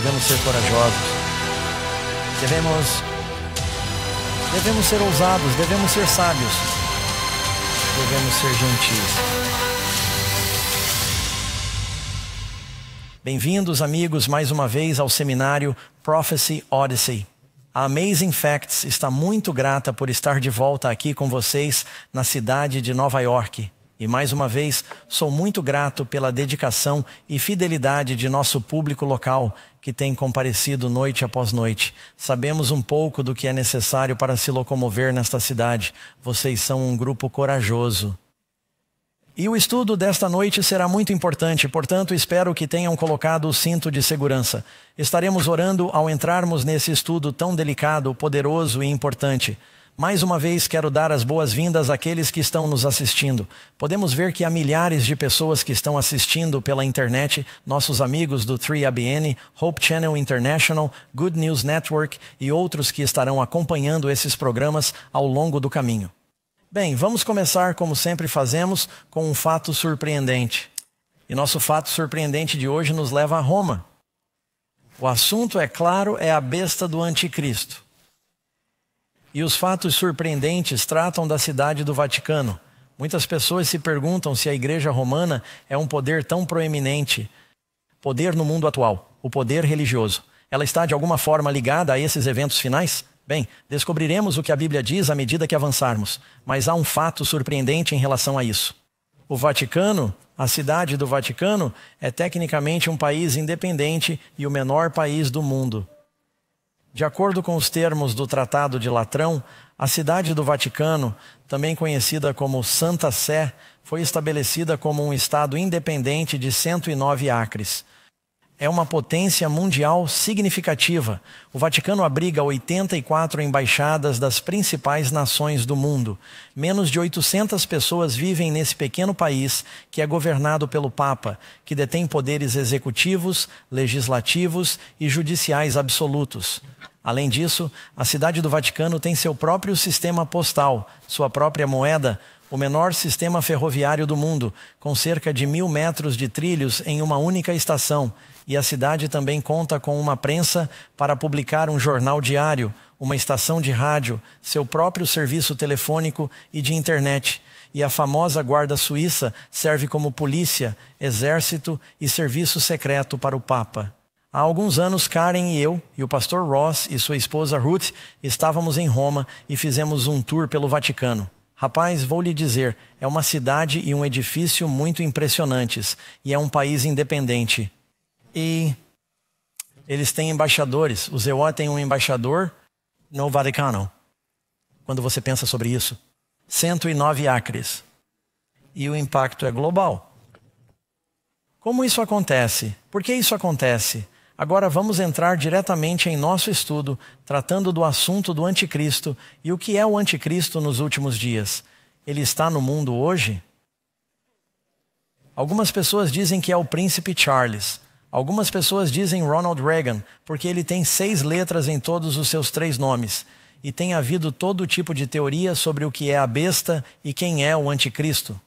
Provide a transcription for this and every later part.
devemos ser corajosos. Devemos ser ousados, devemos ser sábios, devemos ser gentis. Bem-vindos, amigos, mais uma vez ao seminário Prophecy Odyssey. A Amazing Facts está muito grata por estar de volta aqui com vocês na cidade de Nova York. E mais uma vez, sou muito grato pela dedicação e fidelidade de nosso público local, que tem comparecido noite após noite. Sabemos um pouco do que é necessário para se locomover nesta cidade. Vocês são um grupo corajoso. E o estudo desta noite será muito importante, portanto, espero que tenham colocado o cinto de segurança. Estaremos orando ao entrarmos nesse estudo tão delicado, poderoso e importante. Mais uma vez, quero dar as boas-vindas àqueles que estão nos assistindo. Podemos ver que há milhares de pessoas que estão assistindo pela internet, nossos amigos do 3ABN, Hope Channel International, Good News Network e outros que estarão acompanhando esses programas ao longo do caminho. Bem, vamos começar, como sempre fazemos, com um fato surpreendente. E nosso fato surpreendente de hoje nos leva a Roma. O assunto, é claro, é a besta do anticristo. E os fatos surpreendentes tratam da cidade do Vaticano. Muitas pessoas se perguntam se a Igreja Romana é um poder tão proeminente. Poder no mundo atual, o poder religioso. Ela está de alguma forma ligada a esses eventos finais? Bem, descobriremos o que a Bíblia diz à medida que avançarmos. Mas há um fato surpreendente em relação a isso. O Vaticano, a cidade do Vaticano, é tecnicamente um país independente e o menor país do mundo. De acordo com os termos do Tratado de Latrão, a cidade do Vaticano, também conhecida como Santa Sé, foi estabelecida como um estado independente de 109 acres. É uma potência mundial significativa. O Vaticano abriga 84 embaixadas das principais nações do mundo. Menos de 800 pessoas vivem nesse pequeno país, que é governado pelo Papa, que detém poderes executivos, legislativos e judiciais absolutos. Além disso, a cidade do Vaticano tem seu próprio sistema postal, sua própria moeda, o menor sistema ferroviário do mundo, com cerca de 1.000 metros de trilhos em uma única estação. E a cidade também conta com uma prensa para publicar um jornal diário, uma estação de rádio, seu próprio serviço telefônico e de internet. E a famosa Guarda Suíça serve como polícia, exército e serviço secreto para o Papa. Há alguns anos, Karen e eu, e o pastor Ross e sua esposa Ruth, estávamos em Roma e fizemos um tour pelo Vaticano. Rapaz, vou lhe dizer, é uma cidade e um edifício muito impressionantes, e é um país independente. E eles têm embaixadores. O ZO tem um embaixador no Vaticano. Quando você pensa sobre isso, 109 acres. E o impacto é global. Como isso acontece? Por que isso acontece? Agora vamos entrar diretamente em nosso estudo, tratando do assunto do anticristo e o que é o anticristo nos últimos dias. Ele está no mundo hoje? Algumas pessoas dizem que é o príncipe Charles. Algumas pessoas dizem Ronald Reagan, porque ele tem 6 letras em todos os seus 3 nomes. E tem havido todo tipo de teoria sobre o que é a besta e quem é o anticristo.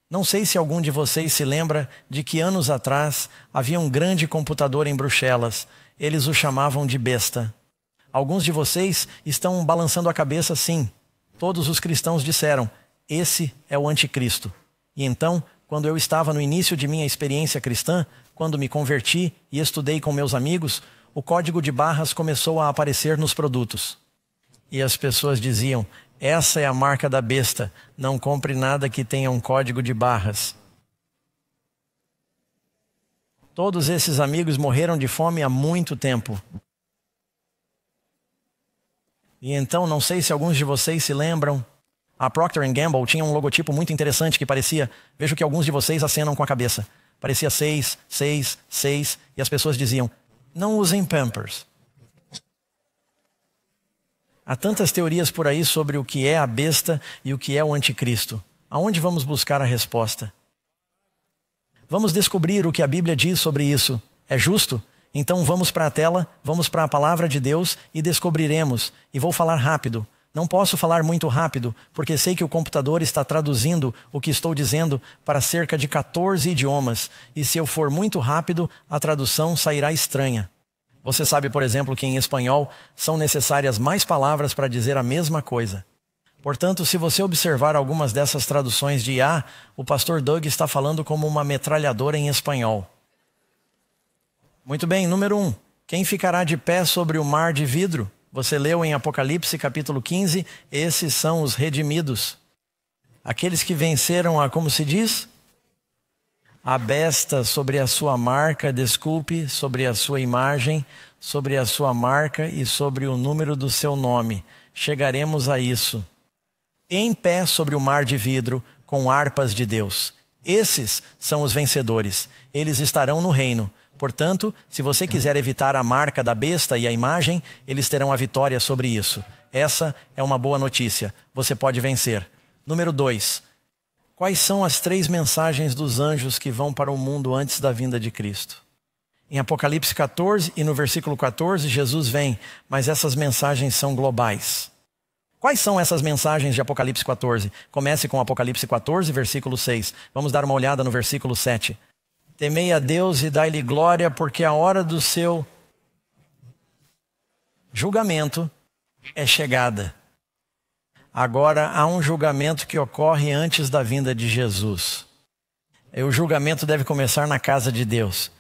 Não sei se algum de vocês se lembra de que anos atrás havia um grande computador em Bruxelas. Eles o chamavam de besta. Alguns de vocês estão balançando a cabeça sim. Todos os cristãos disseram, esse é o anticristo. E então, quando eu estava no início de minha experiência cristã, quando me converti e estudei com meus amigos, o código de barras começou a aparecer nos produtos. E as pessoas diziam, essa é a marca da besta, não compre nada que tenha um código de barras. Todos esses amigos morreram de fome há muito tempo. E então, não sei se alguns de vocês se lembram, a Procter & Gamble tinha um logotipo muito interessante que parecia, vejo que alguns de vocês acenam com a cabeça, parecia 6, 6, 6, e as pessoas diziam, não usem Pampers. Há tantas teorias por aí sobre o que é a besta e o que é o anticristo. Aonde vamos buscar a resposta? Vamos descobrir o que a Bíblia diz sobre isso. É justo? Então vamos para a tela, vamos para a palavra de Deus e descobriremos. E vou falar rápido. Não posso falar muito rápido, porque sei que o computador está traduzindo o que estou dizendo para cerca de 14 idiomas. E se eu for muito rápido, a tradução sairá estranha. Você sabe, por exemplo, que em espanhol são necessárias mais palavras para dizer a mesma coisa. Portanto, se você observar algumas dessas traduções de IA, o pastor Doug está falando como uma metralhadora em espanhol. Muito bem, número 1. Quem ficará de pé sobre o mar de vidro? Você leu em Apocalipse capítulo 15, esses são os redimidos. Aqueles que venceram como se diz? A besta sobre a sua marca, desculpe, sobre a sua imagem, sobre a sua marca e sobre o número do seu nome. Chegaremos a isso. Em pé sobre o mar de vidro, com harpas de Deus. Esses são os vencedores. Eles estarão no reino. Portanto, se você quiser evitar a marca da besta e a imagem, eles terão a vitória sobre isso. Essa é uma boa notícia. Você pode vencer. Número 2. Quais são as 3 mensagens dos anjos que vão para o mundo antes da vinda de Cristo? Em Apocalipse 14 e no versículo 14, Jesus vem, mas essas mensagens são globais. Quais são essas mensagens de Apocalipse 14? Comece com Apocalipse 14, versículo 6. Vamos dar uma olhada no versículo 7. Temei a Deus e dai-lhe glória, porque a hora do seu julgamento é chegada. Agora há um julgamento que ocorre antes da vinda de Jesus. E o julgamento deve começar na casa de Deus.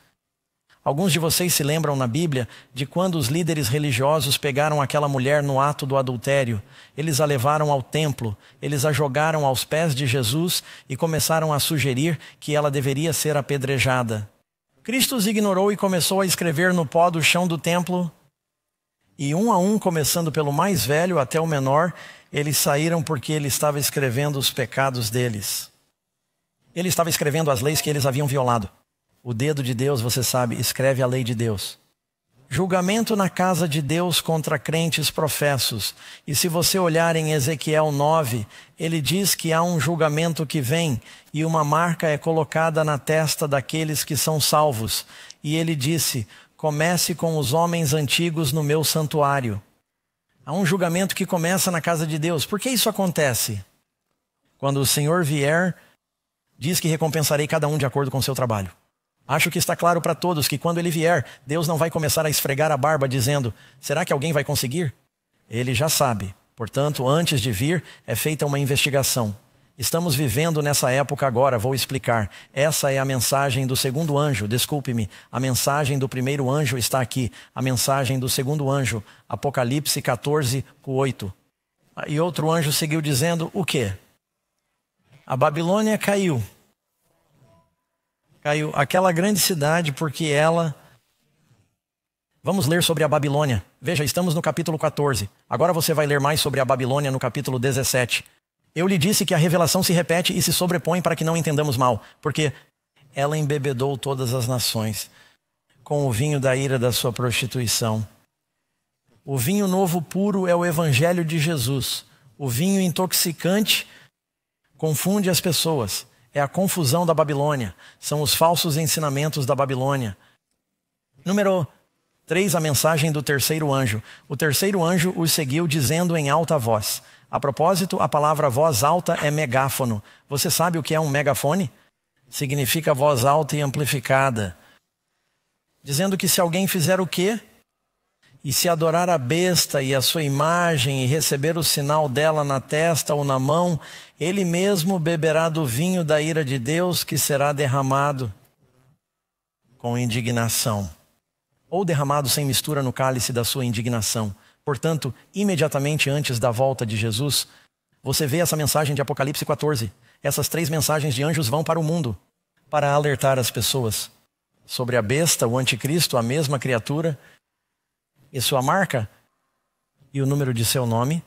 Alguns de vocês se lembram na Bíblia de quando os líderes religiosos pegaram aquela mulher no ato do adultério. Eles a levaram ao templo, eles a jogaram aos pés de Jesus e começaram a sugerir que ela deveria ser apedrejada. Cristo os ignorou e começou a escrever no pó do chão do templo. E um a um, começando pelo mais velho até o menor, eles saíram porque ele estava escrevendo os pecados deles. Ele estava escrevendo as leis que eles haviam violado. O dedo de Deus, você sabe, escreve a lei de Deus. Julgamento na casa de Deus contra crentes professos. E se você olhar em Ezequiel 9, ele diz que há um julgamento que vem e uma marca é colocada na testa daqueles que são salvos. E ele disse: comece com os homens antigos no meu santuário. Há um julgamento que começa na casa de Deus. Por que isso acontece? Quando o Senhor vier, diz que recompensarei cada um de acordo com o seu trabalho. Acho que está claro para todos que quando ele vier, Deus não vai começar a esfregar a barba dizendo: será que alguém vai conseguir? Ele já sabe. Portanto, antes de vir, é feita uma investigação. Estamos vivendo nessa época agora, vou explicar. Essa é a mensagem do segundo anjo, desculpe-me. A mensagem do primeiro anjo está aqui. A mensagem do segundo anjo, Apocalipse 14, 8. E outro anjo seguiu dizendo o quê? A Babilônia caiu. Caiu aquela grande cidade porque ela... Vamos ler sobre a Babilônia. Veja, estamos no capítulo 14. Agora você vai ler mais sobre a Babilônia no capítulo 17. Eu lhe disse que a revelação se repete e se sobrepõe para que não entendamos mal, porque ela embebedou todas as nações com o vinho da ira da sua prostituição. O vinho novo puro é o evangelho de Jesus. O vinho intoxicante confunde as pessoas. É a confusão da Babilônia. São os falsos ensinamentos da Babilônia. Número 3, a mensagem do terceiro anjo. O terceiro anjo os seguiu dizendo em alta voz. A propósito, a palavra voz alta é megáfono. Você sabe o que é um megafone? Significa voz alta e amplificada. Dizendo que se alguém fizer o quê? E se adorar a besta e a sua imagem e receber o sinal dela na testa ou na mão, ele mesmo beberá do vinho da ira de Deus que será derramado com indignação. Ou derramado sem mistura no cálice da sua indignação. Portanto, imediatamente antes da volta de Jesus, você vê essa mensagem de Apocalipse 14. Essas 3 mensagens de anjos vão para o mundo, para alertar as pessoas sobre a besta, o anticristo, a mesma criatura, e sua marca, e o número de seu nome.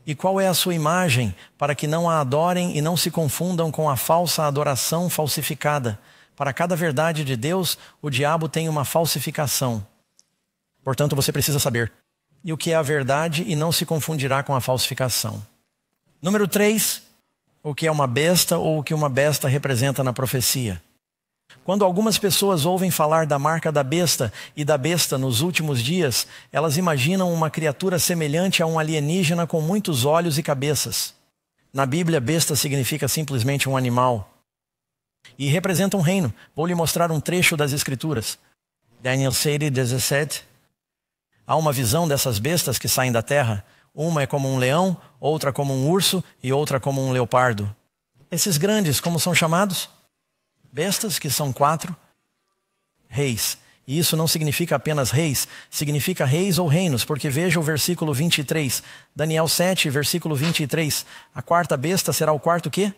E qual é a sua imagem, para que não a adorem e não se confundam com a falsa adoração falsificada. Para cada verdade de Deus, o diabo tem uma falsificação. Portanto, você precisa saber e o que é a verdade e não se confundirá com a falsificação. Número 3, o que é uma besta ou o que uma besta representa na profecia. Quando algumas pessoas ouvem falar da marca da besta e da besta nos últimos dias, elas imaginam uma criatura semelhante a um alienígena com muitos olhos e cabeças. Na Bíblia, besta significa simplesmente um animal. E representa um reino. Vou lhe mostrar um trecho das Escrituras. Daniel 7:17. Há uma visão dessas bestas que saem da terra. Uma é como um leão, outra como um urso e outra como um leopardo. Esses grandes, como são chamados? Bestas, que são 4 reis. E isso não significa apenas reis, significa reis ou reinos, porque veja o versículo 23. Daniel 7, versículo 23. A quarta besta será o quarto quê?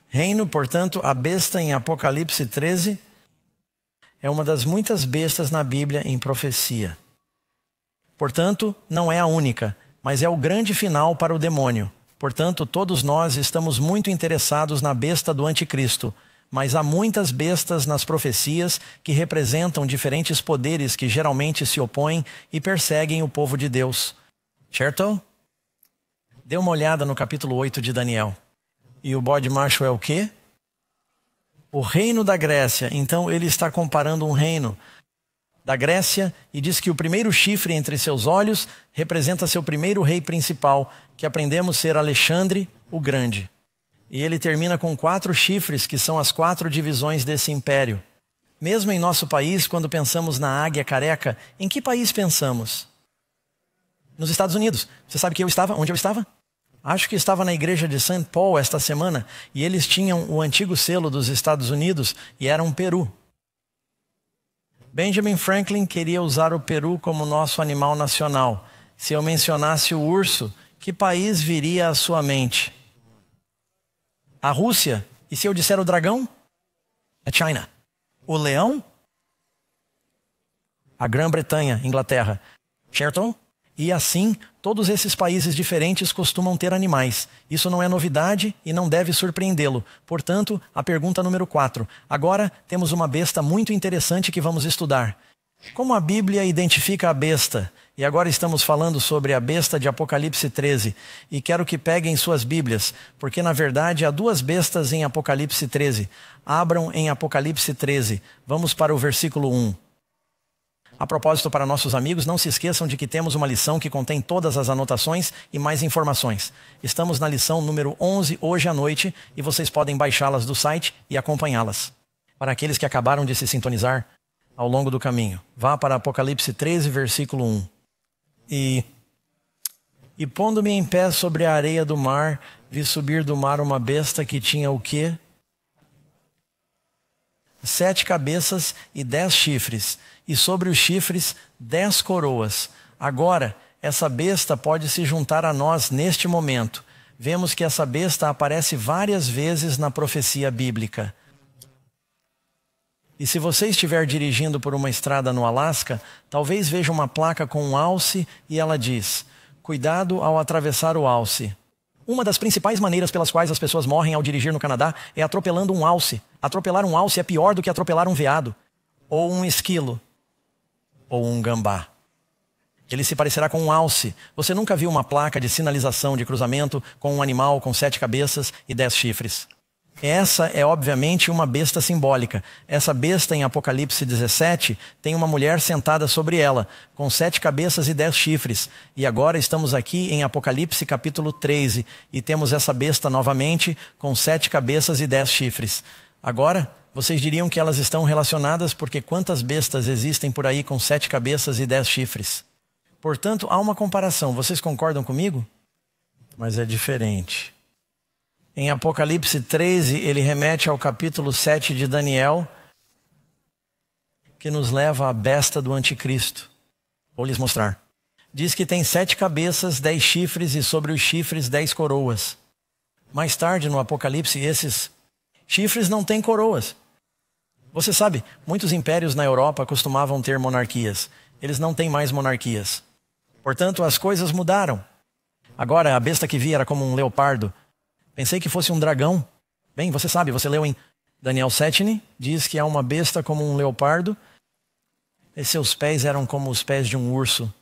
Reino. Portanto, a besta em Apocalipse 13 é uma das muitas bestas na Bíblia em profecia. Portanto, não é a única, mas é o grande final para o demônio. Portanto, todos nós estamos muito interessados na besta do anticristo, mas há muitas bestas nas profecias que representam diferentes poderes que geralmente se opõem e perseguem o povo de Deus. Certo? Dê uma olhada no capítulo 8 de Daniel. E o bode macho é o quê? O reino da Grécia. Então ele está comparando um reino da Grécia e diz que o primeiro chifre entre seus olhos representa seu primeiro rei principal, que aprendemos ser Alexandre o Grande. E ele termina com 4 chifres, que são as 4 divisões desse império. Mesmo em nosso país, quando pensamos na águia careca, em que país pensamos? Nos Estados Unidos. Você sabe que onde eu estava? Acho que estava na igreja de St. Paul esta semana, e eles tinham o antigo selo dos Estados Unidos e era um peru. Benjamin Franklin queria usar o peru como nosso animal nacional. Se eu mencionasse o urso, que país viria à sua mente? A Rússia. E se eu disser o dragão? A China. O leão? A Grã-Bretanha, Inglaterra. Certo? E assim, todos esses países diferentes costumam ter animais. Isso não é novidade e não deve surpreendê-lo. Portanto, a pergunta número 4. Agora temos uma besta muito interessante que vamos estudar. Como a Bíblia identifica a besta? E agora estamos falando sobre a besta de Apocalipse 13. E quero que peguem suas Bíblias, porque na verdade há 2 bestas em Apocalipse 13. Abram em Apocalipse 13. Vamos para o versículo 1. A propósito, para nossos amigos, não se esqueçam de que temos uma lição que contém todas as anotações e mais informações. Estamos na lição número 11 hoje à noite e vocês podem baixá-las do site e acompanhá-las. Para aqueles que acabaram de se sintonizar ao longo do caminho, vá para Apocalipse 13, versículo 1. E pondo-me em pé sobre a areia do mar, vi subir do mar uma besta que tinha o quê? 7 cabeças e 10 chifres, e sobre os chifres 10 coroas. Agora, essa besta pode se juntar a nós neste momento. Vemos que essa besta aparece várias vezes na profecia bíblica. E se você estiver dirigindo por uma estrada no Alasca, talvez veja uma placa com um alce e ela diz: cuidado ao atravessar o alce. Uma das principais maneiras pelas quais as pessoas morrem ao dirigir no Canadá é atropelando um alce. Atropelar um alce é pior do que atropelar um veado, ou um esquilo, ou um gambá. Ele se parecerá com um alce. Você nunca viu uma placa de sinalização de cruzamento com um animal com 7 cabeças e 10 chifres. Essa é obviamente uma besta simbólica. Essa besta em Apocalipse 17 tem uma mulher sentada sobre ela, com 7 cabeças e 10 chifres. E agora estamos aqui em Apocalipse capítulo 13 e temos essa besta novamente com 7 cabeças e 10 chifres. Agora, vocês diriam que elas estão relacionadas porque quantas bestas existem por aí com 7 cabeças e 10 chifres? Portanto, há uma comparação. Vocês concordam comigo? Mas é diferente. Em Apocalipse 13, ele remete ao capítulo 7 de Daniel, que nos leva à besta do anticristo. Vou lhes mostrar. Diz que tem 7 cabeças, 10 chifres e sobre os chifres 10 coroas. Mais tarde no Apocalipse, esses chifres não têm coroas. Você sabe, muitos impérios na Europa costumavam ter monarquias. Eles não têm mais monarquias. Portanto, as coisas mudaram. Agora, a besta que vi era como um leopardo. Pensei que fosse um dragão. Bem, você sabe, você leu em Daniel 7, diz que há uma besta como um leopardo, e seus pés eram como os pés de um urso.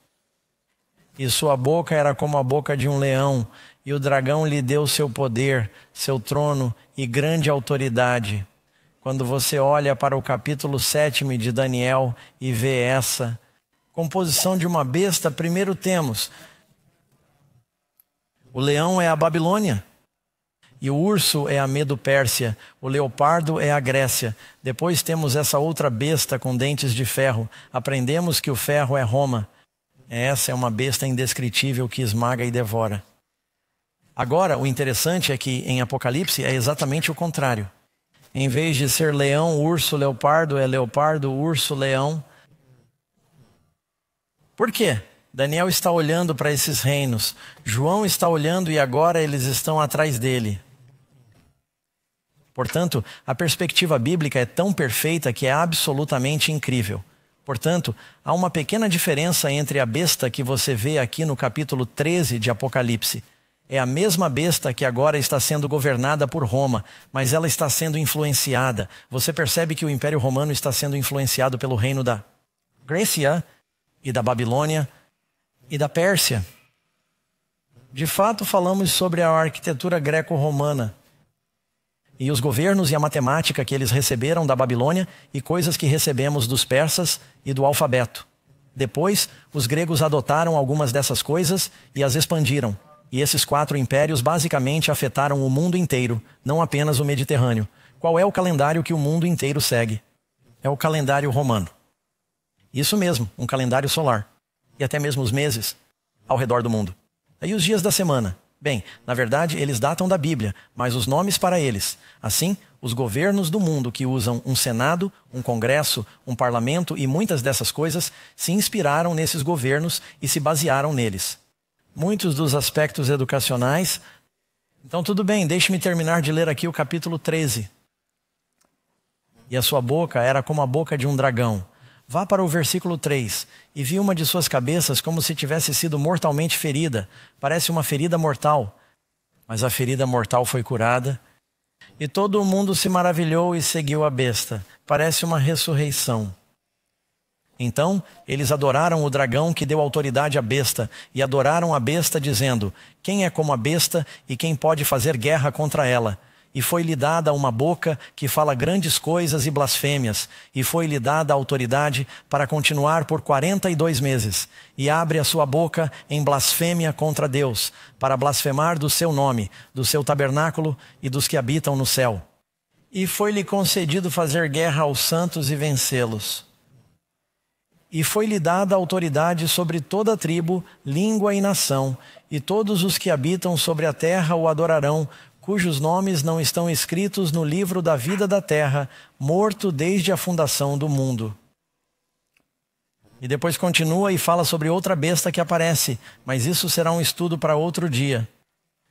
E sua boca era como a boca de um leão, e o dragão lhe deu seu poder, seu trono e grande autoridade. Quando você olha para o capítulo 7 de Daniel e vê essa composição de uma besta, primeiro temos: o leão é a Babilônia. E o urso é a Medo-Pérsia, o leopardo é a Grécia. Depois temos essa outra besta com dentes de ferro. Aprendemos que o ferro é Roma. Essa é uma besta indescritível que esmaga e devora. Agora, o interessante é que em Apocalipse é exatamente o contrário. Em vez de ser leão, urso, leopardo, é leopardo, urso, leão. Por quê? Daniel está olhando para esses reinos. João está olhando e agora eles estão atrás dele. Portanto, a perspectiva bíblica é tão perfeita que é absolutamente incrível. Portanto, há uma pequena diferença entre a besta que você vê aqui no capítulo 13 de Apocalipse. É a mesma besta que agora está sendo governada por Roma, mas ela está sendo influenciada. Você percebe que o Império Romano está sendo influenciado pelo reino da Grécia e da Babilônia e da Pérsia. De fato, falamos sobre a arquitetura greco-romana e os governos e a matemática que eles receberam da Babilônia e coisas que recebemos dos persas e do alfabeto. Depois, os gregos adotaram algumas dessas coisas e as expandiram. E esses 4 impérios basicamente afetaram o mundo inteiro, não apenas o Mediterrâneo. Qual é o calendário que o mundo inteiro segue? É o calendário romano. Isso mesmo, um calendário solar. E até mesmo os meses ao redor do mundo. E os dias da semana? Bem, na verdade, eles datam da Bíblia, mas os nomes para eles. Assim, os governos do mundo que usam um Senado, um Congresso, um Parlamento e muitas dessas coisas se inspiraram nesses governos e se basearam neles. Muitos dos aspectos educacionais. Então, tudo bem, deixe-me terminar de ler aqui o capítulo 13. E a sua boca era como a boca de um dragão. Vá para o versículo 3. E vi uma de suas cabeças como se tivesse sido mortalmente ferida. Parece uma ferida mortal. Mas a ferida mortal foi curada. E todo o mundo se maravilhou e seguiu a besta. Parece uma ressurreição. Então, eles adoraram o dragão que deu autoridade à besta, e adoraram a besta dizendo: quem é como a besta e quem pode fazer guerra contra ela? E foi-lhe dada uma boca que fala grandes coisas e blasfêmias, e foi-lhe dada a autoridade para continuar por 42 meses, e abre a sua boca em blasfêmia contra Deus, para blasfemar do seu nome, do seu tabernáculo e dos que habitam no céu. E foi-lhe concedido fazer guerra aos santos e vencê-los. E foi-lhe dada autoridade sobre toda a tribo, língua e nação, e todos os que habitam sobre a terra o adorarão, cujos nomes não estão escritos no livro da vida da terra, morto desde a fundação do mundo. E depois continua e fala sobre outra besta que aparece, mas isso será um estudo para outro dia.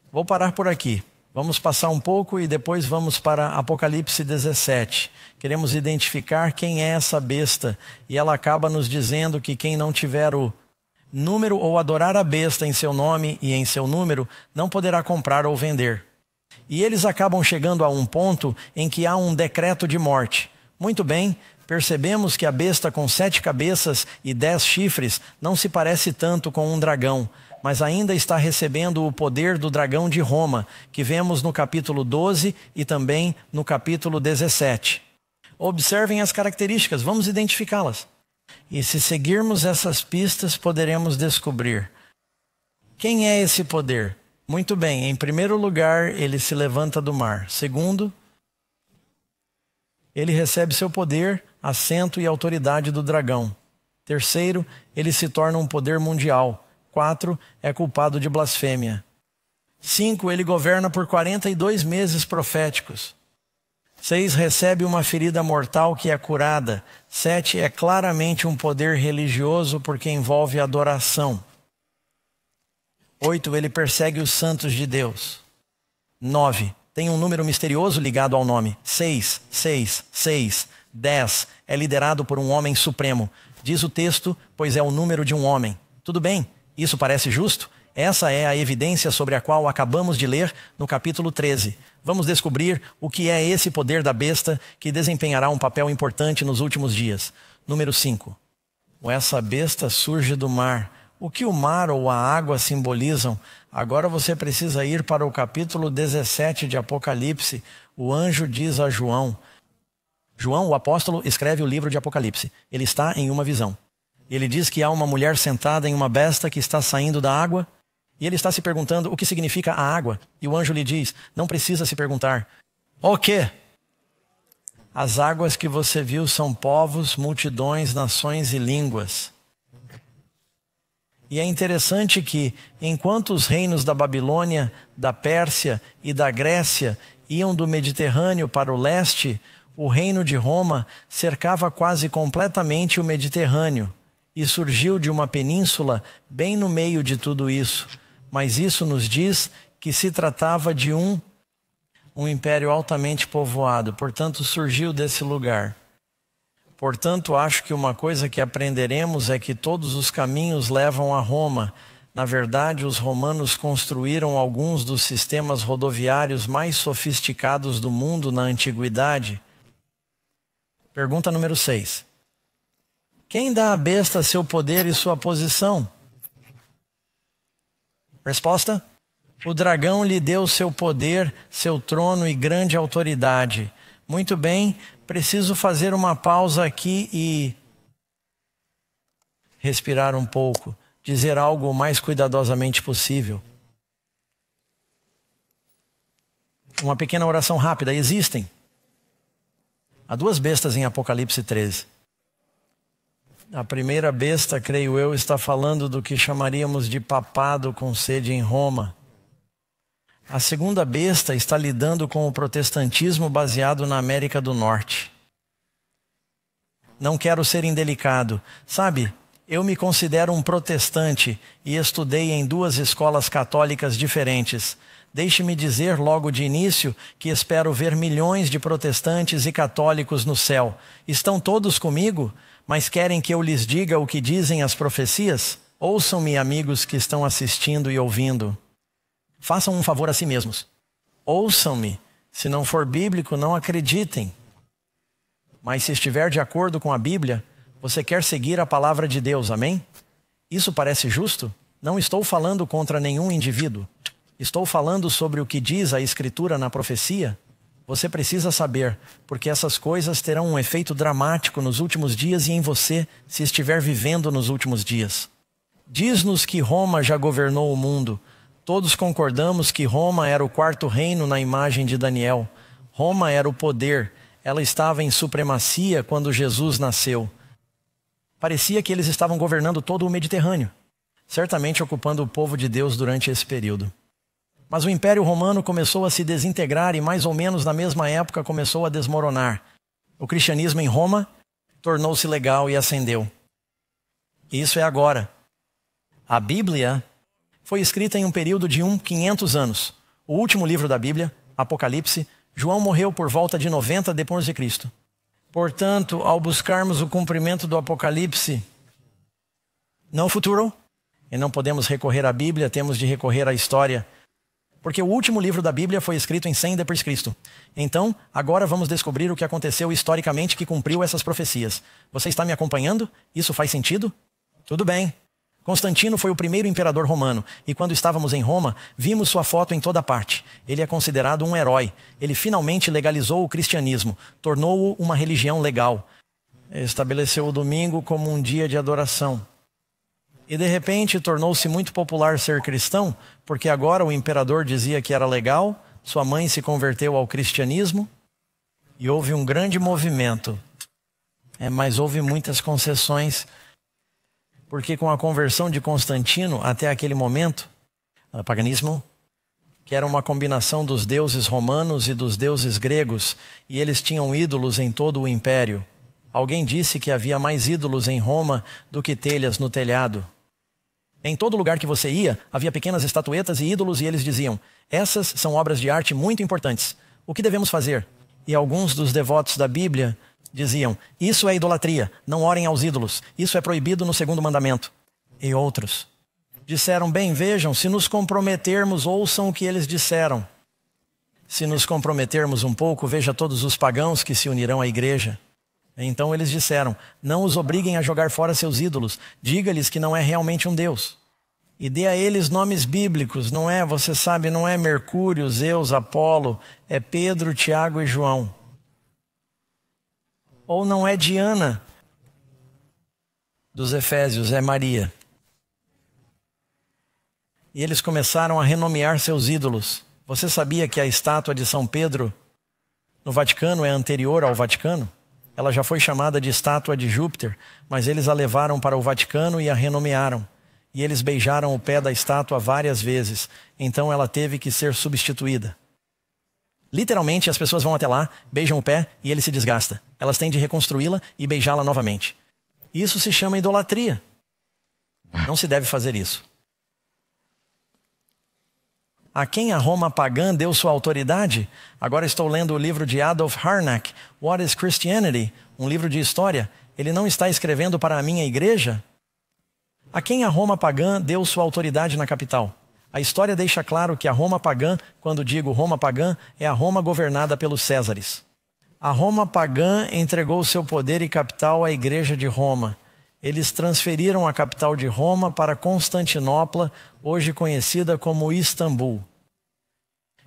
Vou parar por aqui. Vamos passar um pouco e depois vamos para Apocalipse 17. Queremos identificar quem é essa besta, e ela acaba nos dizendo que quem não tiver o número ou adorar a besta em seu nome e em seu número, não poderá comprar ou vender. E eles acabam chegando a um ponto em que há um decreto de morte. Muito bem, percebemos que a besta com 7 cabeças e 10 chifres não se parece tanto com um dragão, mas ainda está recebendo o poder do dragão de Roma, que vemos no capítulo 12 e também no capítulo 17. Observem as características, vamos identificá-las. E se seguirmos essas pistas, poderemos descobrir. Quem é esse poder? Muito bem, em primeiro lugar, ele se levanta do mar. Segundo, ele recebe seu poder, assento e autoridade do dragão. Terceiro, ele se torna um poder mundial. 4, é culpado de blasfêmia. 5, ele governa por 42 meses proféticos. 6, recebe uma ferida mortal que é curada. 7, é claramente um poder religioso porque envolve adoração. 8, ele persegue os santos de Deus. 9, tem um número misterioso ligado ao nome. 6, 6, 6. 10, é liderado por um homem supremo. Diz o texto, pois é o número de um homem. Tudo bem, isso parece justo? Essa é a evidência sobre a qual acabamos de ler no capítulo 13. Vamos descobrir o que é esse poder da besta que desempenhará um papel importante nos últimos dias. Número 5. Essa besta surge do mar. O que o mar ou a água simbolizam? Agora você precisa ir para o capítulo 17 de Apocalipse. O anjo diz a João. João, o apóstolo, escreve o livro de Apocalipse. Ele está em uma visão. Ele diz que há uma mulher sentada em uma besta que está saindo da água E ele está se perguntando o que significa a água. E o anjo lhe diz, não precisa se perguntar. O quê? As águas que você viu são povos, multidões, nações e línguas. E é interessante que, enquanto os reinos da Babilônia, da Pérsia e da Grécia iam do Mediterrâneo para o leste, o reino de Roma cercava quase completamente o Mediterrâneo e surgiu de uma península bem no meio de tudo isso. Mas isso nos diz que se tratava de um império altamente povoado, portanto surgiu desse lugar. Portanto, acho que uma coisa que aprenderemos é que todos os caminhos levam a Roma. Na verdade, os romanos construíram alguns dos sistemas rodoviários mais sofisticados do mundo na antiguidade. Pergunta número 6. Quem dá à besta seu poder e sua posição? Resposta: o dragão lhe deu seu poder, seu trono e grande autoridade. Muito bem, preciso fazer uma pausa aqui e respirar um pouco, dizer algo o mais cuidadosamente possível. Uma pequena oração rápida. Existem. Há duas bestas em Apocalipse 13. A primeira besta, creio eu, está falando do que chamaríamos de papado com sede em Roma. A segunda besta está lidando com o protestantismo baseado na América do Norte. Não quero ser indelicado. Sabe, eu me considero um protestante e estudei em duas escolas católicas diferentes. Deixe-me dizer logo de início que espero ver milhões de protestantes e católicos no céu. Estão todos comigo? Mas querem que eu lhes diga o que dizem as profecias? Ouçam-me, amigos que estão assistindo e ouvindo. Façam um favor a si mesmos. Ouçam-me. Se não for bíblico, não acreditem. Mas se estiver de acordo com a Bíblia, você quer seguir a palavra de Deus, amém? Isso parece justo? Não estou falando contra nenhum indivíduo. Estou falando sobre o que diz a Escritura na profecia. Você precisa saber, porque essas coisas terão um efeito dramático nos últimos dias e em você, se estiver vivendo nos últimos dias. Diz-nos que Roma já governou o mundo. Todos concordamos que Roma era o quarto reino na imagem de Daniel. Roma era o poder. Ela estava em supremacia quando Jesus nasceu. Parecia que eles estavam governando todo o Mediterrâneo, certamente ocupando o povo de Deus durante esse período. Mas o Império Romano começou a se desintegrar e mais ou menos na mesma época começou a desmoronar. O cristianismo em Roma tornou-se legal e ascendeu. E isso é agora. A Bíblia foi escrita em um período de 500 anos. O último livro da Bíblia, Apocalipse, João morreu por volta de 90 depois de Cristo. Portanto, ao buscarmos o cumprimento do Apocalipse no futuro, e não podemos recorrer à Bíblia, temos de recorrer à história, porque o último livro da Bíblia foi escrito em 100 depois de Cristo. Então, agora vamos descobrir o que aconteceu historicamente que cumpriu essas profecias. Você está me acompanhando? Isso faz sentido? Tudo bem. Constantino foi o primeiro imperador romano, e quando estávamos em Roma, vimos sua foto em toda parte. Ele é considerado um herói. Ele finalmente legalizou o cristianismo, tornou-o uma religião legal. Estabeleceu o domingo como um dia de adoração. E de repente tornou-se muito popular ser cristão, porque agora o imperador dizia que era legal, sua mãe se converteu ao cristianismo, e houve um grande movimento. Mas houve muitas concessões, porque com a conversão de Constantino, até aquele momento, o paganismo, que era uma combinação dos deuses romanos e dos deuses gregos, e eles tinham ídolos em todo o império. Alguém disse que havia mais ídolos em Roma do que telhas no telhado. Em todo lugar que você ia, havia pequenas estatuetas e ídolos, e eles diziam, essas são obras de arte muito importantes. O que devemos fazer? E alguns dos devotos da Bíblia diziam, isso é idolatria, não orem aos ídolos, isso é proibido no 2º mandamento. E outros disseram, bem, vejam, se nos comprometermos, ouçam o que eles disseram. Se nos comprometermos um pouco, veja todos os pagãos que se unirão à igreja. Então eles disseram, não os obriguem a jogar fora seus ídolos, diga-lhes que não é realmente um Deus. E dê a eles nomes bíblicos, não é, você sabe, não é Mercúrio, Zeus, Apolo, é Pedro, Tiago e João. Ou não é Diana dos Efésios, é Maria. E eles começaram a renomear seus ídolos. Você sabia que a estátua de São Pedro no Vaticano é anterior ao Vaticano? Ela já foi chamada de estátua de Júpiter, mas eles a levaram para o Vaticano e a renomearam. E eles beijaram o pé da estátua várias vezes, então ela teve que ser substituída. Literalmente, as pessoas vão até lá, beijam o pé e ele se desgasta. Elas têm de reconstruí-la e beijá-la novamente. Isso se chama idolatria. Não se deve fazer isso. A quem a Roma pagã deu sua autoridade? Agora estou lendo o livro de Adolf Harnack, What is Christianity? Um livro de história. Ele não está escrevendo para a minha igreja? A quem a Roma pagã deu sua autoridade na capital? A história deixa claro que a Roma pagã, quando digo Roma pagã, é a Roma governada pelos Césares. A Roma pagã entregou seu poder e capital à igreja de Roma. Eles transferiram a capital de Roma para Constantinopla, hoje conhecida como Istambul.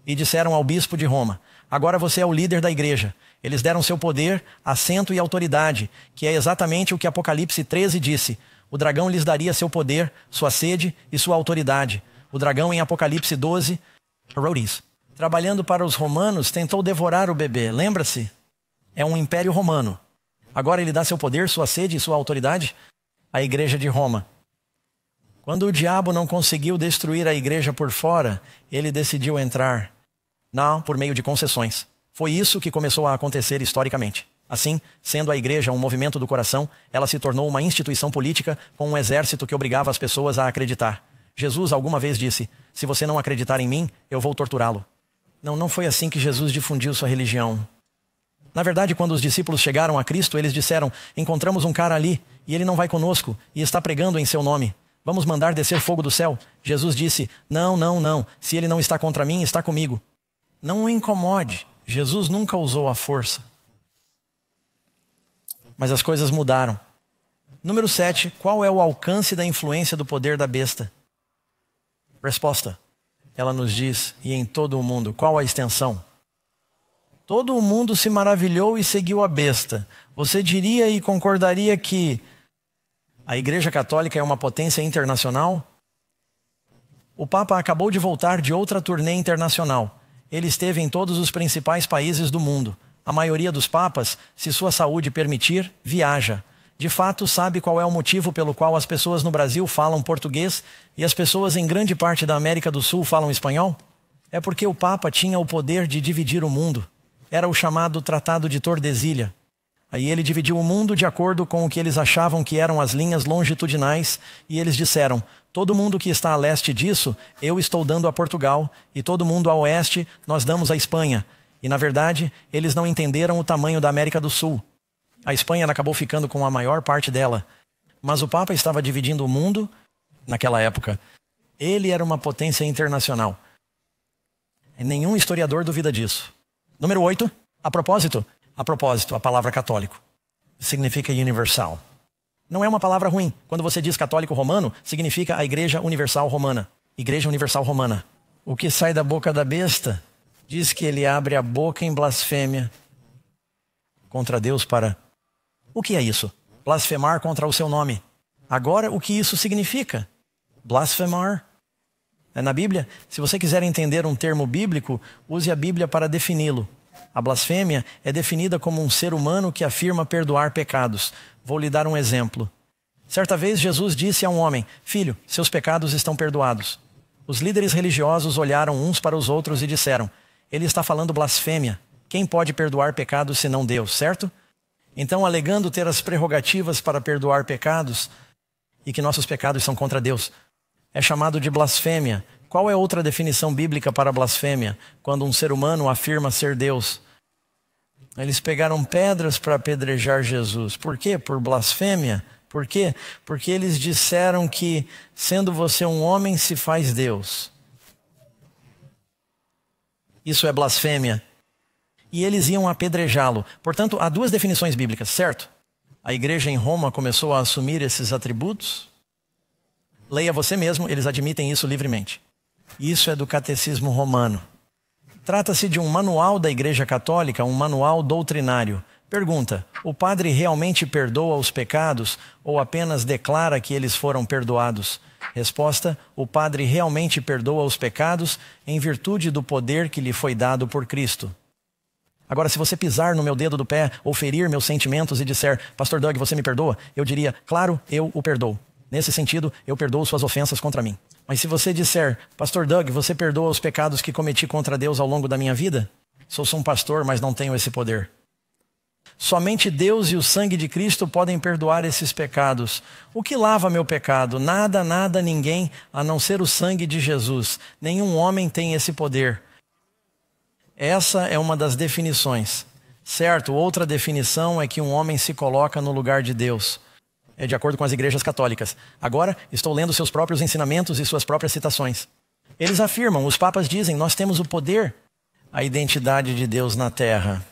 E disseram ao bispo de Roma: agora você é o líder da igreja. Eles deram seu poder, assento e autoridade, que é exatamente o que Apocalipse 13 disse. O dragão lhes daria seu poder, sua sede e sua autoridade. O dragão em Apocalipse 12, Herodes, trabalhando para os romanos, tentou devorar o bebê. Lembra-se? É um império romano. Agora ele dá seu poder, sua sede e sua autoridade à igreja de Roma. Quando o diabo não conseguiu destruir a igreja por fora, ele decidiu entrar. Não, por meio de concessões. Foi isso que começou a acontecer historicamente. Assim, sendo a igreja um movimento do coração, ela se tornou uma instituição política com um exército que obrigava as pessoas a acreditar. Jesus alguma vez disse: se você não acreditar em mim, eu vou torturá-lo. Não foi assim que Jesus difundiu sua religião. Na verdade, quando os discípulos chegaram a Cristo, eles disseram: encontramos um cara ali, e ele não vai conosco, e está pregando em seu nome. Vamos mandar descer fogo do céu? Jesus disse: não. Se ele não está contra mim, está comigo. Não o incomode. Jesus nunca usou a força. Mas as coisas mudaram. Número 7. Qual é o alcance da influência do poder da besta? Resposta. Ela nos diz: e em todo o mundo. Qual a extensão? Todo o mundo se maravilhou e seguiu a besta. Você diria e concordaria que a Igreja Católica é uma potência internacional? O Papa acabou de voltar de outra turnê internacional. Ele esteve em todos os principais países do mundo. A maioria dos papas, se sua saúde permitir, viaja. De fato, sabe qual é o motivo pelo qual as pessoas no Brasil falam português e as pessoas em grande parte da América do Sul falam espanhol? É porque o Papa tinha o poder de dividir o mundo. Era o chamado Tratado de Tordesilha. Aí ele dividiu o mundo de acordo com o que eles achavam que eram as linhas longitudinais e eles disseram: todo mundo que está a leste disso, eu estou dando a Portugal, e todo mundo a oeste, nós damos a Espanha. E, na verdade, eles não entenderam o tamanho da América do Sul. A Espanha acabou ficando com a maior parte dela. Mas o Papa estava dividindo o mundo naquela época. Ele era uma potência internacional. E nenhum historiador duvida disso. Número 8. A propósito, a palavra católico significa universal. Não é uma palavra ruim. Quando você diz católico romano, significa a Igreja Universal Romana. Igreja Universal Romana. O que sai da boca da besta diz que ele abre a boca em blasfêmia contra Deus para... O que é isso? Blasfemar contra o seu nome. Agora, o que isso significa? Blasfemar. É na Bíblia? Se você quiser entender um termo bíblico, use a Bíblia para defini-lo. A blasfêmia é definida como um ser humano que afirma perdoar pecados. Vou lhe dar um exemplo. Certa vez Jesus disse a um homem: filho, seus pecados estão perdoados. Os líderes religiosos olharam uns para os outros e disseram: ele está falando blasfêmia. Quem pode perdoar pecados senão Deus, certo? Então, alegando ter as prerrogativas para perdoar pecados e que nossos pecados são contra Deus, é chamado de blasfêmia. Qual é outra definição bíblica para blasfêmia? Quando um ser humano afirma ser Deus. Eles pegaram pedras para apedrejar Jesus. Por quê? Por blasfêmia. Por quê? Porque eles disseram que, sendo você um homem, se faz Deus. Isso é blasfêmia. E eles iam apedrejá-lo. Portanto, há duas definições bíblicas, certo? A igreja em Roma começou a assumir esses atributos. Leia você mesmo, eles admitem isso livremente. Isso é do Catecismo Romano. Trata-se de um manual da Igreja Católica, um manual doutrinário. Pergunta: o padre realmente perdoa os pecados ou apenas declara que eles foram perdoados? Resposta: o padre realmente perdoa os pecados em virtude do poder que lhe foi dado por Cristo. Agora, se você pisar no meu dedo do pé ou ferir meus sentimentos e disser: Pastor Doug, você me perdoa? Eu diria: claro, eu o perdoo. Nesse sentido, eu perdoo suas ofensas contra mim. Mas se você disser: Pastor Doug, você perdoa os pecados que cometi contra Deus ao longo da minha vida? Sou um pastor, mas não tenho esse poder. Somente Deus e o sangue de Cristo podem perdoar esses pecados. O que lava meu pecado? Nada, nada, ninguém, a não ser o sangue de Jesus. Nenhum homem tem esse poder. Essa é uma das definições. Certo, outra definição é que um homem se coloca no lugar de Deus. É de acordo com as igrejas católicas. Agora, estou lendo seus próprios ensinamentos e suas próprias citações. Eles afirmam, os papas dizem, nós temos o poder, a identidade de Deus na terra.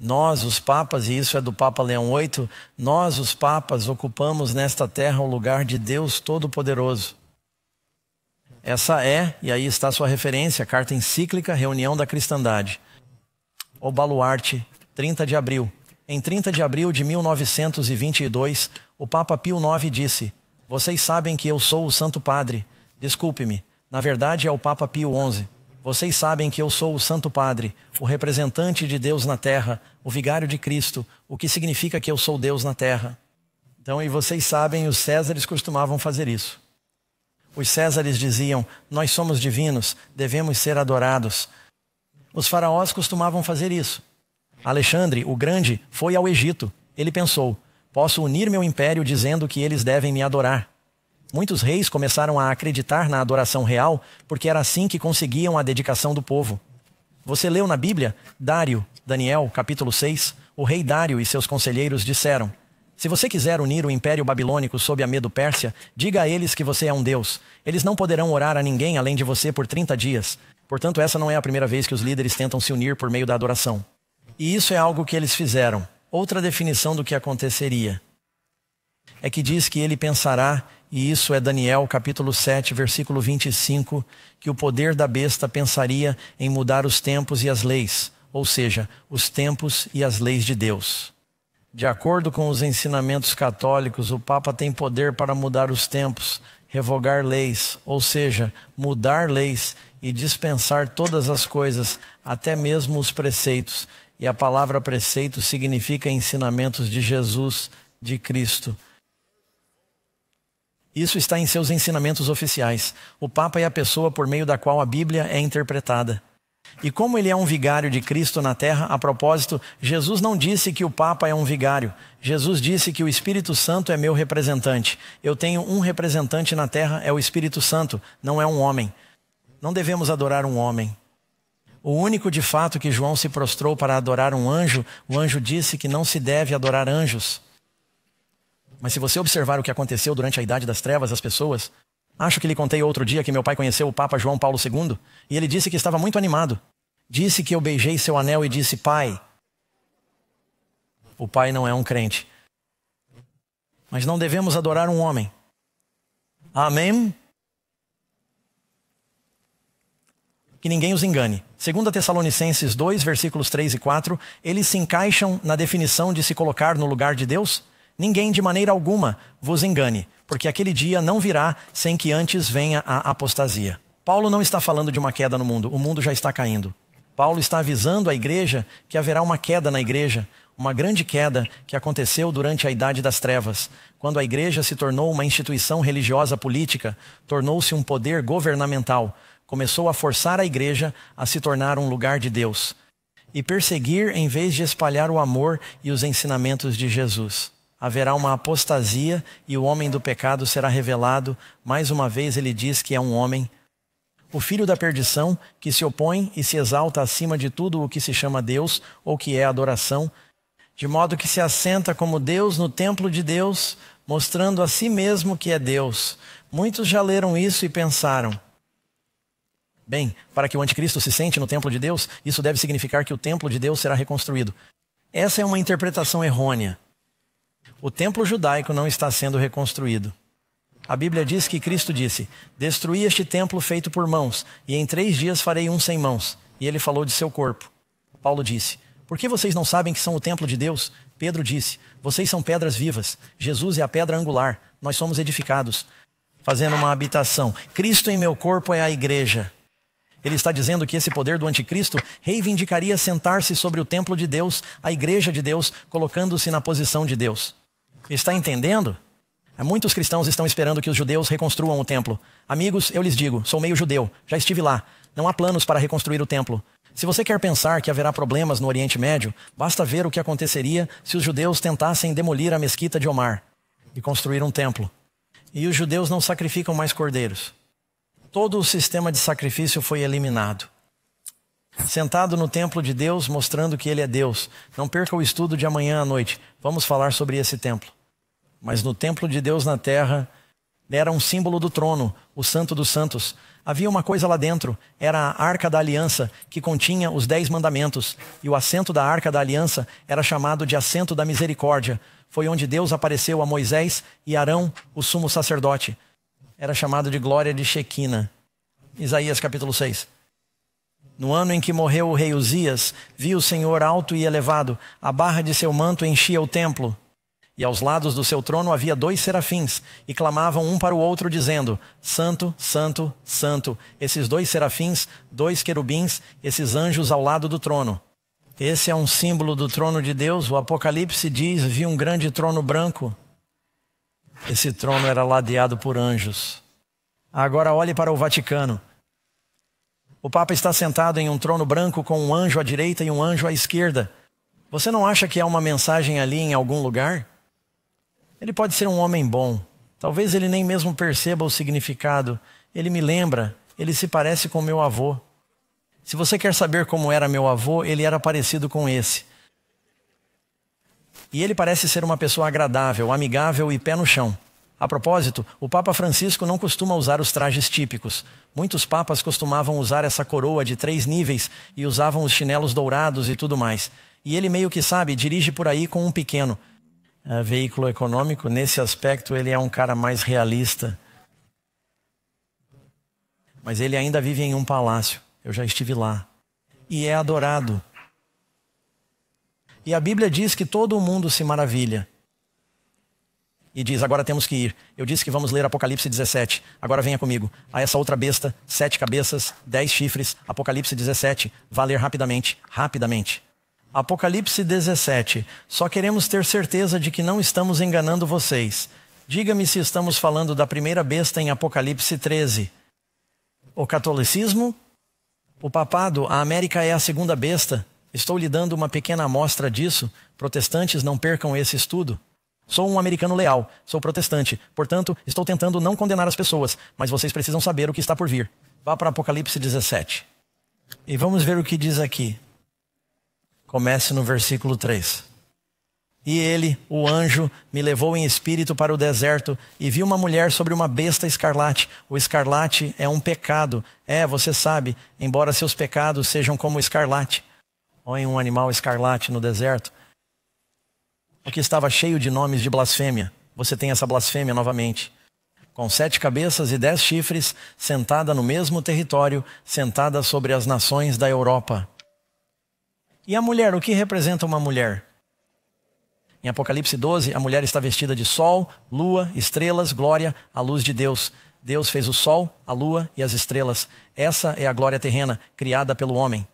Nós, os papas, e isso é do Papa Leão VIII, nós, os papas, ocupamos nesta terra o lugar de Deus Todo-Poderoso. Essa é, e aí está a sua referência, carta encíclica Reunião da Cristandade. O Baluarte, 30 de abril. Em 30 de abril de 1922, o Papa Pio IX disse: vocês sabem que eu sou o Santo Padre. Desculpe-me, na verdade é o Papa Pio XI. Vocês sabem que eu sou o Santo Padre, o representante de Deus na terra, o vigário de Cristo, o que significa que eu sou Deus na terra. Então, e vocês sabem, os Césares costumavam fazer isso. Os Césares diziam: nós somos divinos, devemos ser adorados. Os faraós costumavam fazer isso. Alexandre, o Grande, foi ao Egito. Ele pensou: posso unir meu império dizendo que eles devem me adorar. Muitos reis começaram a acreditar na adoração real, porque era assim que conseguiam a dedicação do povo. Você leu na Bíblia? Daniel, capítulo 6, o rei Dário e seus conselheiros disseram: se você quiser unir o império babilônico sob a Medo-Pérsia, diga a eles que você é um deus. Eles não poderão orar a ninguém além de você por 30 dias. Portanto, essa não é a primeira vez que os líderes tentam se unir por meio da adoração. E isso é algo que eles fizeram. Outra definição do que aconteceria é que diz que ele pensará, e isso é Daniel capítulo 7, versículo 25, que o poder da besta pensaria em mudar os tempos e as leis, ou seja, os tempos e as leis de Deus. De acordo com os ensinamentos católicos, o Papa tem poder para mudar os tempos, revogar leis, ou seja, mudar leis e dispensar todas as coisas, até mesmo os preceitos. E a palavra preceito significa ensinamentos de Jesus, de Cristo. Isso está em seus ensinamentos oficiais. O Papa é a pessoa por meio da qual a Bíblia é interpretada. E como ele é um vigário de Cristo na terra, a propósito, Jesus não disse que o Papa é um vigário. Jesus disse que o Espírito Santo é meu representante. Eu tenho um representante na terra, é o Espírito Santo, não é um homem. Não devemos adorar um homem. O único de fato que João se prostrou para adorar um anjo, o anjo disse que não se deve adorar anjos. Mas se você observar o que aconteceu durante a Idade das Trevas, as pessoas... Acho que lhe contei outro dia que meu pai conheceu o Papa João Paulo II e ele disse que estava muito animado. Disse que eu beijei seu anel e disse: pai. O pai não é um crente. Mas não devemos adorar um homem. Amém? Que ninguém os engane. 2 Tessalonicenses 2, versículos 3 e 4, eles se encaixam na definição de se colocar no lugar de Deus? Ninguém de maneira alguma vos engane, porque aquele dia não virá sem que antes venha a apostasia. Paulo não está falando de uma queda no mundo, o mundo já está caindo. Paulo está avisando a igreja que haverá uma queda na igreja, uma grande queda que aconteceu durante a Idade das Trevas, quando a igreja se tornou uma instituição religiosa política, tornou-se um poder governamental, começou a forçar a igreja a se tornar um lugar de Deus e perseguir em vez de espalhar o amor e os ensinamentos de Jesus. Haverá uma apostasia e o homem do pecado será revelado. Mais uma vez ele diz que é um homem, o filho da perdição, que se opõe e se exalta acima de tudo o que se chama Deus ou que é adoração, de modo que se assenta como Deus no templo de Deus, mostrando a si mesmo que é Deus. Muitos já leram isso e pensaram: bem, para que o anticristo se sente no templo de Deus, isso deve significar que o templo de Deus será reconstruído. Essa é uma interpretação errônea. O templo judaico não está sendo reconstruído. A Bíblia diz que Cristo disse: destruí este templo feito por mãos, e em 3 dias farei um sem mãos. E ele falou de seu corpo. Paulo disse: Por que vocês não sabem que são o templo de Deus? Pedro disse, vocês são pedras vivas. Jesus é a pedra angular. Nós somos edificados, fazendo uma habitação. Cristo em meu corpo é a igreja. Ele está dizendo que esse poder do anticristo reivindicaria sentar-se sobre o templo de Deus, a igreja de Deus, colocando-se na posição de Deus. Está entendendo? Muitos cristãos estão esperando que os judeus reconstruam o templo. Amigos, eu lhes digo, sou meio judeu, já estive lá. Não há planos para reconstruir o templo. Se você quer pensar que haverá problemas no Oriente Médio, basta ver o que aconteceria se os judeus tentassem demolir a mesquita de Omar e construir um templo. E os judeus não sacrificam mais cordeiros. Todo o sistema de sacrifício foi eliminado. Sentado no templo de Deus, mostrando que Ele é Deus. Não perca o estudo de amanhã à noite. Vamos falar sobre esse templo. Mas no templo de Deus na terra, era um símbolo do trono, o Santo dos Santos. Havia uma coisa lá dentro, era a Arca da Aliança, que continha os 10 mandamentos. E o assento da Arca da Aliança era chamado de assento da misericórdia. Foi onde Deus apareceu a Moisés e Arão, o sumo sacerdote. Era chamado de glória de Shequina. Isaías capítulo 6. No ano em que morreu o rei Uzias, vi o Senhor alto e elevado, a barra de seu manto enchia o templo. E aos lados do seu trono havia 2 serafins, e clamavam um para o outro, dizendo, Santo, Santo, Santo. Esses 2 serafins, 2 querubins, esses anjos ao lado do trono. Esse é um símbolo do trono de Deus. O Apocalipse diz, vi um grande trono branco. Esse trono era ladeado por anjos. Agora olhe para o Vaticano. O Papa está sentado em um trono branco com um anjo à direita e um anjo à esquerda. Você não acha que há uma mensagem ali em algum lugar? Ele pode ser um homem bom. Talvez ele nem mesmo perceba o significado. Ele me lembra, ele se parece com meu avô. Se você quer saber como era meu avô, ele era parecido com esse. E ele parece ser uma pessoa agradável, amigável e pé no chão. A propósito, o Papa Francisco não costuma usar os trajes típicos. Muitos papas costumavam usar essa coroa de 3 níveis e usavam os chinelos dourados e tudo mais. E ele meio que sabe, dirige por aí com um pequeno veículo econômico. Nesse aspecto ele é um cara mais realista. Mas ele ainda vive em um palácio. Eu já estive lá. E é adorado. E a Bíblia diz que todo mundo se maravilha. E diz, agora temos que ir. Eu disse que vamos ler Apocalipse 17. Agora venha comigo. A essa outra besta, 7 cabeças, 10 chifres. Apocalipse 17. Vá ler rapidamente. Rapidamente. Apocalipse 17. Só queremos ter certeza de que não estamos enganando vocês. Diga-me se estamos falando da primeira besta em Apocalipse 13. O catolicismo? O papado? A América é a segunda besta? Estou lhe dando uma pequena amostra disso. Protestantes, não percam esse estudo. Sou um americano leal, sou protestante, portanto, estou tentando não condenar as pessoas, mas vocês precisam saber o que está por vir. Vá para Apocalipse 17. E vamos ver o que diz aqui. Comece no versículo 3. E ele, o anjo, me levou em espírito para o deserto e vi uma mulher sobre uma besta escarlate. O escarlate é um pecado. Você sabe, embora seus pecados sejam como escarlate. Olhem um animal escarlate no deserto. O que estava cheio de nomes de blasfêmia. Você tem essa blasfêmia novamente. Com 7 cabeças e 10 chifres, sentada no mesmo território, sentada sobre as nações da Europa. E a mulher, o que representa uma mulher? Em Apocalipse 12, a mulher está vestida de sol, lua, estrelas, glória, a luz de Deus. Deus fez o sol, a lua e as estrelas. Essa é a glória terrena, criada pelo homem.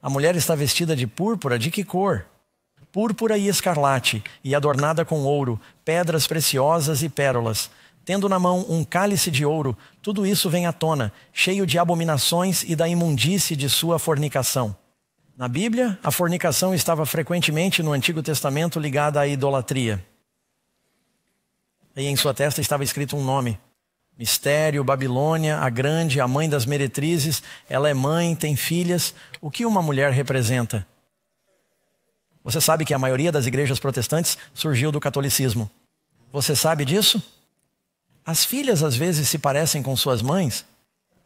A mulher está vestida de púrpura, de que cor? Púrpura e escarlate, e adornada com ouro, pedras preciosas e pérolas. Tendo na mão um cálice de ouro, tudo isso vem à tona, cheio de abominações e da imundície de sua fornicação. Na Bíblia, a fornicação estava frequentemente no Antigo Testamento ligada à idolatria. E em sua testa estava escrito um nome. Mistério, Babilônia, a grande, a mãe das meretrizes. Ela é mãe, tem filhas. O que uma mulher representa? Você sabe que a maioria das igrejas protestantes surgiu do catolicismo. Você sabe disso? As filhas às vezes se parecem com suas mães?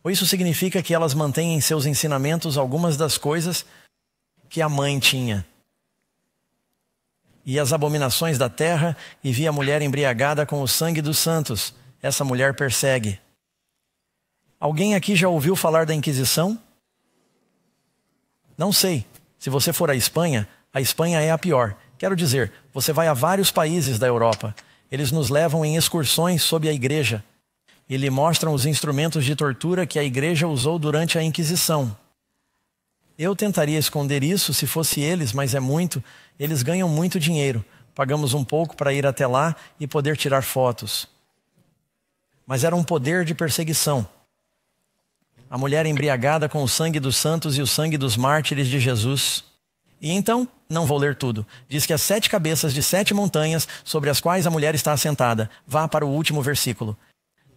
Ou isso significa que elas mantêm em seus ensinamentos algumas das coisas que a mãe tinha? E as abominações da terra, e vi a mulher embriagada com o sangue dos santos. Essa mulher persegue. Alguém aqui já ouviu falar da Inquisição? Não sei. Se você for à Espanha, A Espanha é a pior. Quero dizer, você vai a vários países da Europa. Eles nos levam em excursões sob a igreja e lhe mostram os instrumentos de tortura que a igreja usou durante a Inquisição. Eu tentaria esconder isso se fosse eles, mas é muito. Eles ganham muito dinheiro. Pagamos um pouco para ir até lá e poder tirar fotos. Mas era um poder de perseguição. A mulher embriagada com o sangue dos santos e o sangue dos mártires de Jesus. E então, não vou ler tudo, diz que as 7 cabeças de 7 montanhas sobre as quais a mulher está assentada. Vá para o último versículo.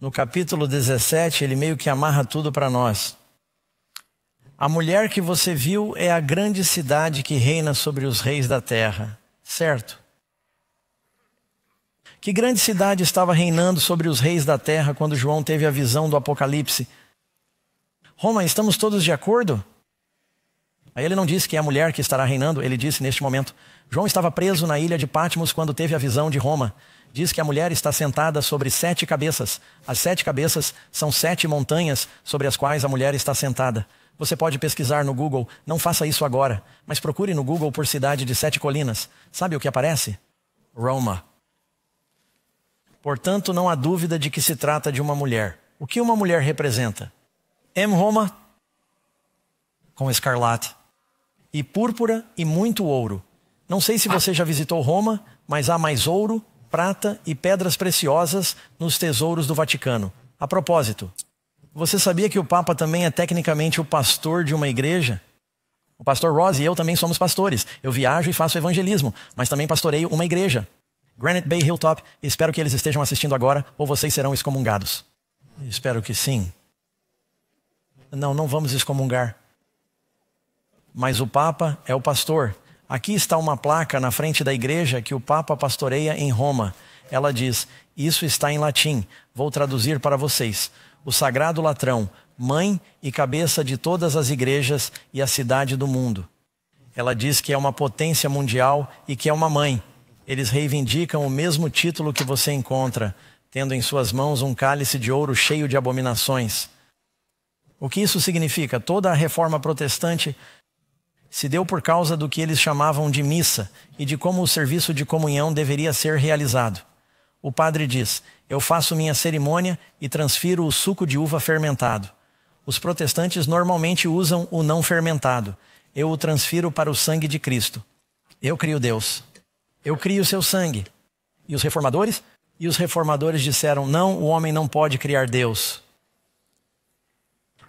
No capítulo 17, ele meio que amarra tudo para nós. A mulher que você viu é a grande cidade que reina sobre os reis da terra. Certo? Que grande cidade estava reinando sobre os reis da terra quando João teve a visão do Apocalipse? Roma, estamos todos de acordo? Aí ele não disse que é a mulher que estará reinando, ele disse neste momento. João estava preso na ilha de Patmos quando teve a visão de Roma. Diz que a mulher está sentada sobre 7 cabeças. As 7 cabeças são 7 montanhas sobre as quais a mulher está sentada. Você pode pesquisar no Google, não faça isso agora, mas procure no Google por cidade de 7 colinas. Sabe o que aparece? Roma. Portanto, não há dúvida de que se trata de uma mulher. O que uma mulher representa? Roma, com escarlate, e púrpura e muito ouro. Não sei se você já visitou Roma, mas há mais ouro, prata e pedras preciosas nos tesouros do Vaticano. A propósito, você sabia que o Papa também é tecnicamente o pastor de uma igreja? O pastor Ross e eu também somos pastores. Eu viajo e faço evangelismo, mas também pastoreio uma igreja. Granite Bay Hilltop, espero que eles estejam assistindo agora, ou vocês serão excomungados. Espero que sim. Não vamos excomungar. Mas o Papa é o pastor. Aqui está uma placa na frente da igreja que o Papa pastoreia em Roma. Ela diz, isso está em latim, vou traduzir para vocês. O sagrado latrão, mãe e cabeça de todas as igrejas e a cidade do mundo. Ela diz que é uma potência mundial e que é uma mãe. Eles reivindicam o mesmo título que você encontra, tendo em suas mãos um cálice de ouro cheio de abominações. O que isso significa? Toda a reforma protestante se deu por causa do que eles chamavam de missa e de como o serviço de comunhão deveria ser realizado. O padre diz, eu faço minha cerimônia e transfiro o suco de uva fermentado. Os protestantes normalmente usam o não fermentado. Eu o transfiro para o sangue de Cristo. Eu crio Deus. Eu crio o seu sangue. E os reformadores? E os reformadores disseram, não, o homem não pode criar Deus.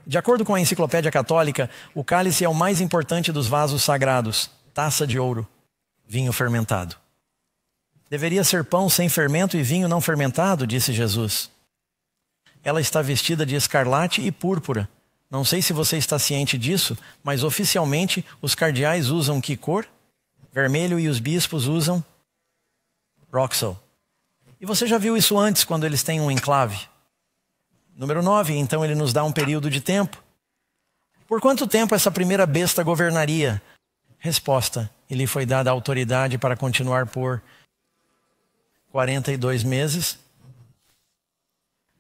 De acordo com a Enciclopédia Católica, o cálice é o mais importante dos vasos sagrados. Taça de ouro, vinho fermentado. Deveria ser pão sem fermento e vinho não fermentado, disse Jesus. Ela está vestida de escarlate e púrpura. Não sei se você está ciente disso, mas oficialmente os cardeais usam que cor? Vermelho, e os bispos usam Roxo. E você já viu isso antes quando eles têm um enclave? Número 9, então ele nos dá um período de tempo. Por quanto tempo essa primeira besta governaria? Resposta, lhe foi dada a autoridade para continuar por 42 meses.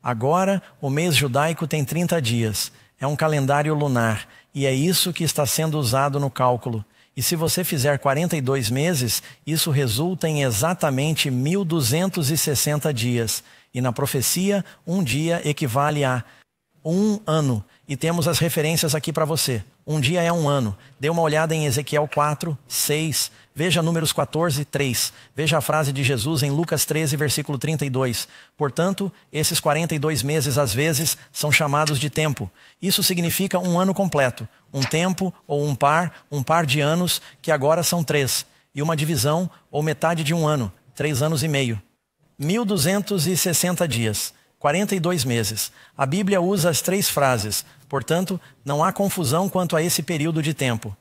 Agora, o mês judaico tem 30 dias. É um calendário lunar. E é isso que está sendo usado no cálculo. E se você fizer 42 meses, isso resulta em exatamente 1260 dias. E na profecia, um dia equivale a um ano. E temos as referências aqui para você. Um dia é um ano. Dê uma olhada em Ezequiel 4, 6. Veja Números 14, 3. Veja a frase de Jesus em Lucas 13, versículo 32. Portanto, esses 42 meses, às vezes, são chamados de tempo. Isso significa um ano completo. Um tempo ou um par de anos, que agora são 3. E uma divisão ou metade de um ano, 3 anos e meio. 1260 dias, 42 meses. A Bíblia usa as 3 frases, portanto, não há confusão quanto a esse período de tempo.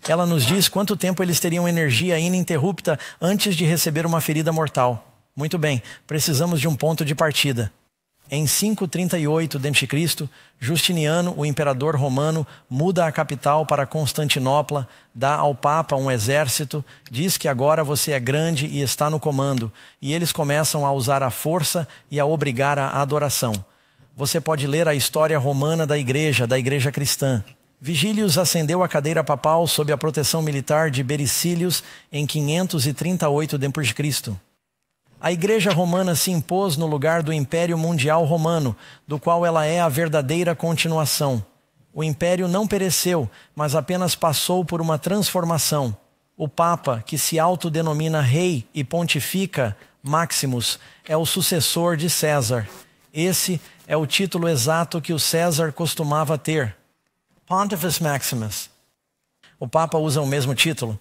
Ela nos diz quanto tempo eles teriam energia ininterrupta antes de receber uma ferida mortal. Muito bem, precisamos de um ponto de partida. Em 538 d.C., Justiniano, o imperador romano, muda a capital para Constantinopla, dá ao Papa um exército, diz que agora você é grande e está no comando, e eles começam a usar a força e a obrigar a adoração. Você pode ler a história romana da igreja cristã. Vigílius ascendeu à cadeira papal sob a proteção militar de Bericílios em 538 d.C. A Igreja Romana se impôs no lugar do Império Mundial Romano, do qual ela é a verdadeira continuação. O Império não pereceu, mas apenas passou por uma transformação. O Papa, que se autodenomina Rei e Pontifica Maximus, é o sucessor de César. Esse é o título exato que o César costumava ter. Pontifex Maximus. O Papa usa o mesmo título.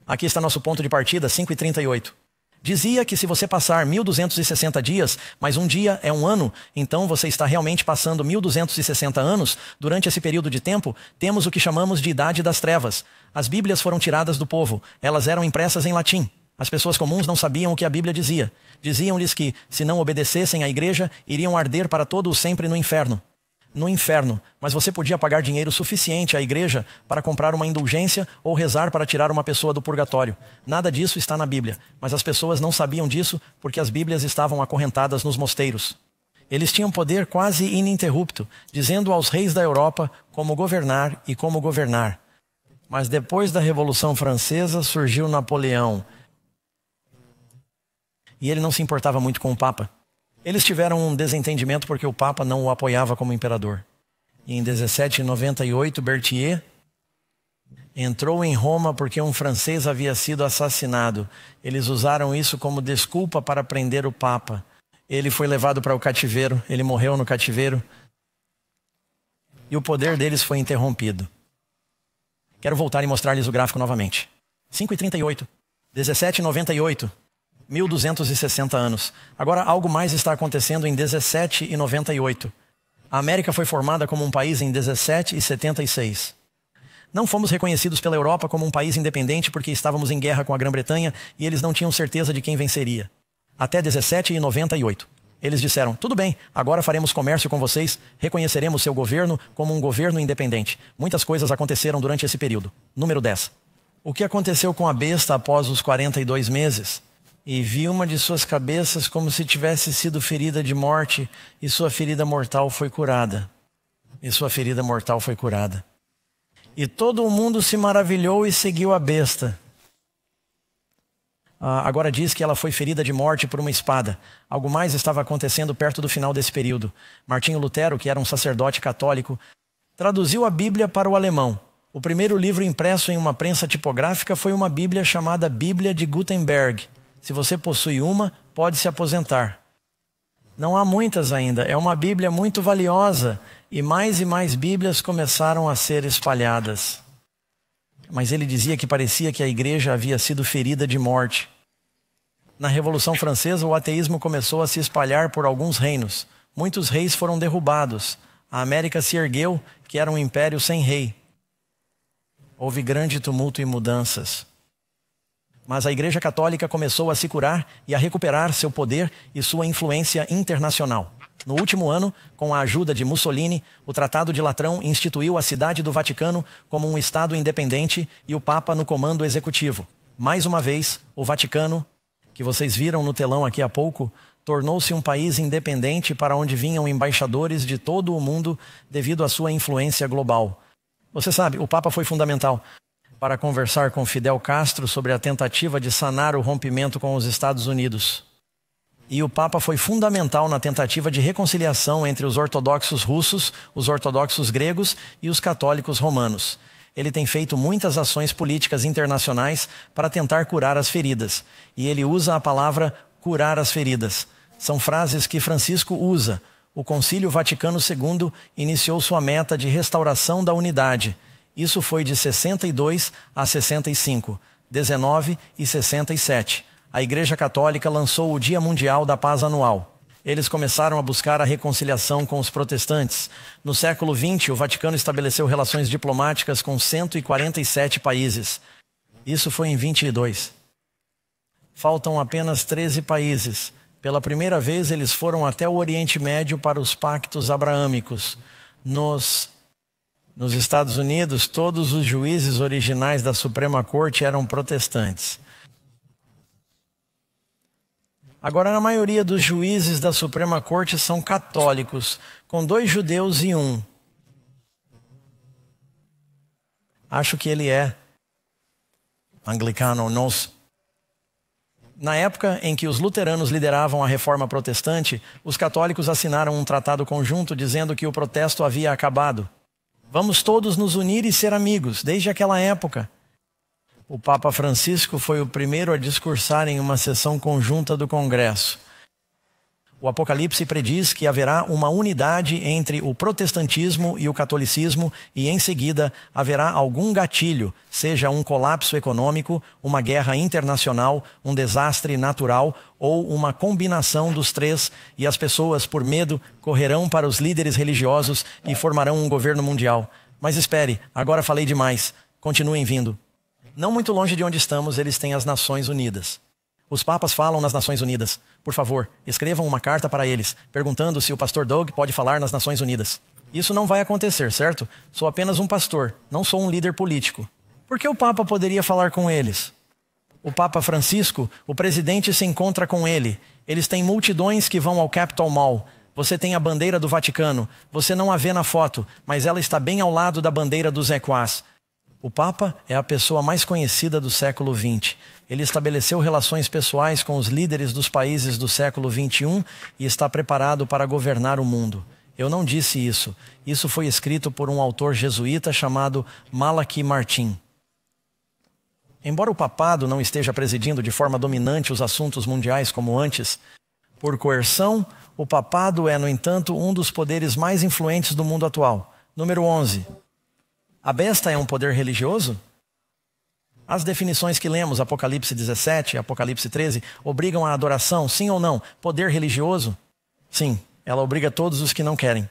Aqui está nosso ponto de partida, 5:38. Dizia que se você passar 1260 dias, mas um dia é um ano, então você está realmente passando 1260 anos. Durante esse período de tempo, temos o que chamamos de Idade das Trevas. As Bíblias foram tiradas do povo. Elas eram impressas em latim. As pessoas comuns não sabiam o que a Bíblia dizia. Diziam-lhes que, se não obedecessem à igreja, iriam arder para todo o sempre no inferno. No inferno, mas você podia pagar dinheiro suficiente à igreja para comprar uma indulgência ou rezar para tirar uma pessoa do purgatório. Nada disso está na Bíblia, mas as pessoas não sabiam disso porque as Bíblias estavam acorrentadas nos mosteiros. Eles tinham poder quase ininterrupto, dizendo aos reis da Europa como governar e como governar. Mas depois da Revolução Francesa surgiu Napoleão. E ele não se importava muito com o Papa. Eles tiveram um desentendimento porque o Papa não o apoiava como imperador. E em 1798, Berthier entrou em Roma porque um francês havia sido assassinado. Eles usaram isso como desculpa para prender o Papa. Ele foi levado para o cativeiro, ele morreu no cativeiro. E o poder deles foi interrompido. Quero voltar e mostrar-lhes o gráfico novamente. 5:38, 1798. 1260 anos. Agora algo mais está acontecendo em 1798. A América foi formada como um país em 1776. Não fomos reconhecidos pela Europa como um país independente porque estávamos em guerra com a Grã-Bretanha e eles não tinham certeza de quem venceria. Até 1798. Eles disseram, tudo bem, agora faremos comércio com vocês, reconheceremos seu governo como um governo independente. Muitas coisas aconteceram durante esse período. Número 10. O que aconteceu com a besta após os 42 meses? E vi uma de suas cabeças como se tivesse sido ferida de morte, e sua ferida mortal foi curada. E sua ferida mortal foi curada. E todo o mundo se maravilhou e seguiu a besta. Agora diz que ela foi ferida de morte por uma espada. Algo mais estava acontecendo perto do final desse período. Martinho Lutero, que era um sacerdote católico, traduziu a Bíblia para o alemão. O primeiro livro impresso em uma prensa tipográfica foi uma Bíblia chamada Bíblia de Gutenberg. Se você possui uma, pode se aposentar. Não há muitas ainda. É uma Bíblia muito valiosa. E mais Bíblias começaram a ser espalhadas. Mas ele dizia que parecia que a igreja havia sido ferida de morte. Na Revolução Francesa, o ateísmo começou a se espalhar por alguns reinos. Muitos reis foram derrubados. A América se ergueu, que era um império sem rei. Houve grande tumulto e mudanças. Mas a Igreja Católica começou a se curar e a recuperar seu poder e sua influência internacional. No último ano, com a ajuda de Mussolini, o Tratado de Latrão instituiu a Cidade do Vaticano como um Estado independente e o Papa no comando executivo. Mais uma vez, o Vaticano, que vocês viram no telão aqui há pouco, tornou-se um país independente para onde vinham embaixadores de todo o mundo devido à sua influência global. Você sabe, o Papa foi fundamental para conversar com Fidel Castro sobre a tentativa de sanar o rompimento com os Estados Unidos. E o Papa foi fundamental na tentativa de reconciliação entre os ortodoxos russos, os ortodoxos gregos e os católicos romanos. Ele tem feito muitas ações políticas internacionais para tentar curar as feridas. E ele usa a palavra curar as feridas. São frases que Francisco usa. O Concílio Vaticano II iniciou sua meta de restauração da unidade. Isso foi de 62 a 65, 19 e 67. A Igreja Católica lançou o Dia Mundial da Paz anual. Eles começaram a buscar a reconciliação com os protestantes. No século XX, o Vaticano estabeleceu relações diplomáticas com 147 países. Isso foi em 22. Faltam apenas 13 países. Pela primeira vez, eles foram até o Oriente Médio para os pactos abraâmicos. Nos Estados Unidos, todos os juízes originais da Suprema Corte eram protestantes. Agora, a maioria dos juízes da Suprema Corte são católicos, com 2 judeus e 1. Acho que ele é anglicano. Na época em que os luteranos lideravam a reforma protestante, os católicos assinaram um tratado conjunto dizendo que o protesto havia acabado. Vamos todos nos unir e ser amigos. Desde aquela época, o Papa Francisco foi o primeiro a discursar em uma sessão conjunta do Congresso. O Apocalipse prediz que haverá uma unidade entre o protestantismo e o catolicismo e, em seguida, haverá algum gatilho, seja um colapso econômico, uma guerra internacional, um desastre natural ou uma combinação dos três, e as pessoas, por medo, correrão para os líderes religiosos e formarão um governo mundial. Mas espere, agora falei demais. Continuem vindo. Não muito longe de onde estamos, eles têm as Nações Unidas. Os papas falam nas Nações Unidas. Por favor, escrevam uma carta para eles, perguntando se o pastor Doug pode falar nas Nações Unidas. Isso não vai acontecer, certo? Sou apenas um pastor, não sou um líder político. Por que o Papa poderia falar com eles? O Papa Francisco, o presidente se encontra com ele. Eles têm multidões que vão ao Capitol Mall. Você tem a bandeira do Vaticano. Você não a vê na foto, mas ela está bem ao lado da bandeira dos Equás. O Papa é a pessoa mais conhecida do século XX. Ele estabeleceu relações pessoais com os líderes dos países do século XXI e está preparado para governar o mundo. Eu não disse isso. Isso foi escrito por um autor jesuíta chamado Malachi Martin. Embora o papado não esteja presidindo de forma dominante os assuntos mundiais como antes, por coerção, o papado é, no entanto, um dos poderes mais influentes do mundo atual. Número 11. A besta é um poder religioso? As definições que lemos, Apocalipse 17, Apocalipse 13, obrigam à adoração, sim ou não? Poder religioso? Sim, ela obriga todos os que não querem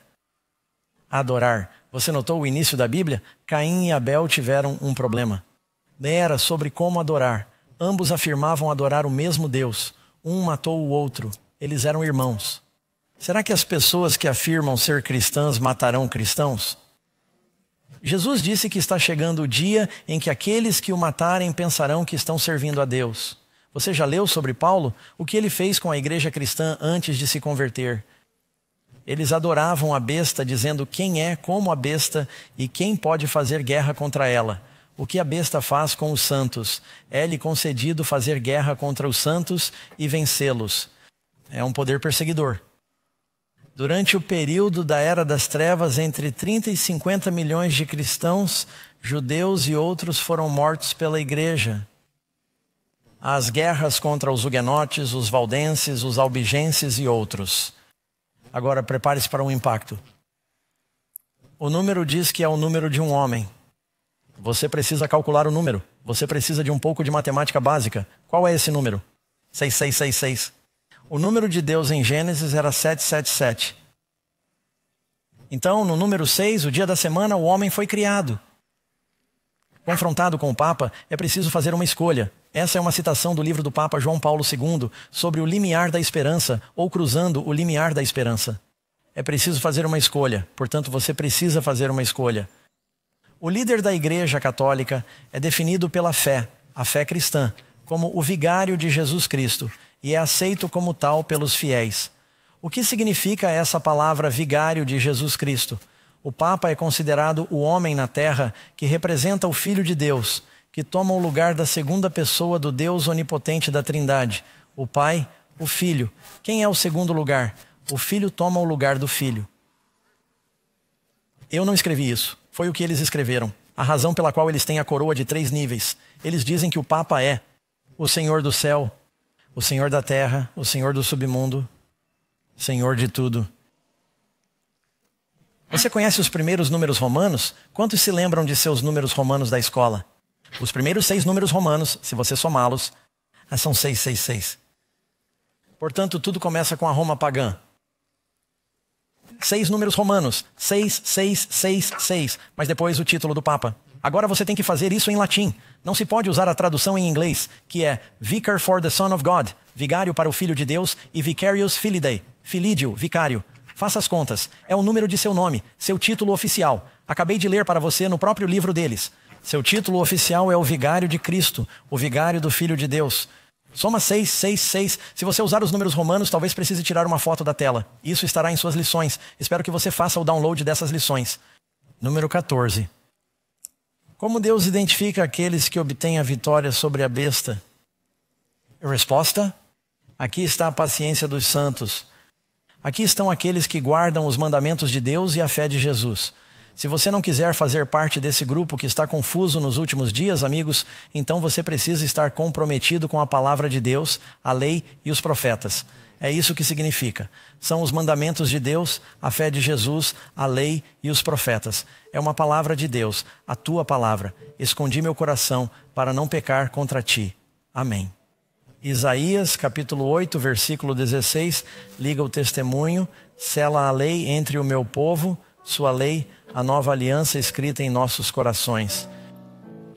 a adorar. Você notou o início da Bíblia? Caim e Abel tiveram um problema. Era sobre como adorar. Ambos afirmavam adorar o mesmo Deus. Um matou o outro. Eles eram irmãos. Será que as pessoas que afirmam ser cristãs matarão cristãos? Jesus disse que está chegando o dia em que aqueles que o matarem pensarão que estão servindo a Deus. Você já leu sobre Paulo? O que ele fez com a igreja cristã antes de se converter? Eles adoravam a besta, dizendo quem é como a besta e quem pode fazer guerra contra ela. O que a besta faz com os santos? É-lhe concedido fazer guerra contra os santos e vencê-los. É um poder perseguidor. Durante o período da Era das Trevas, entre 30 e 50 milhões de cristãos, judeus e outros foram mortos pela igreja. As guerras contra os huguenotes, os valdenses, os albigenses e outros. Agora prepare-se para um impacto. O número diz que é o número de um homem. Você precisa calcular o número. Você precisa de um pouco de matemática básica. Qual é esse número? 6666. O número de Deus em Gênesis era 777. Então, no número 6, o dia da semana, o homem foi criado. Confrontado com o Papa, é preciso fazer uma escolha. Essa é uma citação do livro do Papa João Paulo II sobre o limiar da esperança, ou cruzando o limiar da esperança. É preciso fazer uma escolha, portanto você precisa fazer uma escolha. O líder da Igreja Católica é definido pela fé, a fé cristã, como o vigário de Jesus Cristo, e é aceito como tal pelos fiéis. O que significa essa palavra vigário de Jesus Cristo? O Papa é considerado o homem na terra que representa o Filho de Deus, que toma o lugar da segunda pessoa do Deus onipotente da Trindade, o Pai, o Filho. Quem é o segundo lugar? O Filho toma o lugar do Filho. Eu não escrevi isso, foi o que eles escreveram. A razão pela qual eles têm a coroa de 3 níveis. Eles dizem que o Papa é o Senhor do céu, o Senhor da terra, o Senhor do submundo, Senhor de tudo. Você conhece os primeiros números romanos? Quantos se lembram de seus números romanos da escola? Os primeiros 6 números romanos, se você somá-los, são 666. Portanto, tudo começa com a Roma pagã. 6 números romanos, 6666, mas depois o título do Papa. Agora você tem que fazer isso em latim. Não se pode usar a tradução em inglês, que é Vicar for the Son of God, vigário para o Filho de Deus, e Vicarius Filidae, filídio, vicário. Faça as contas. É o número de seu nome, seu título oficial. Acabei de ler para você no próprio livro deles. Seu título oficial é o vigário de Cristo, o vigário do Filho de Deus. Soma 666. Se você usar os números romanos, talvez precise tirar uma foto da tela. Isso estará em suas lições. Espero que você faça o download dessas lições. Número 14. Como Deus identifica aqueles que obtêm a vitória sobre a besta? Resposta: aqui está a paciência dos santos. Aqui estão aqueles que guardam os mandamentos de Deus e a fé de Jesus. Se você não quiser fazer parte desse grupo que está confuso nos últimos dias, amigos, então você precisa estar comprometido com a palavra de Deus, a lei e os profetas. É isso que significa. São os mandamentos de Deus, a fé de Jesus, a lei e os profetas. É uma palavra de Deus, a tua palavra. Escondi meu coração para não pecar contra ti. Amém. Isaías, capítulo 8, versículo 16, liga o testemunho, sela a lei entre o meu povo, sua lei, a nova aliança escrita em nossos corações.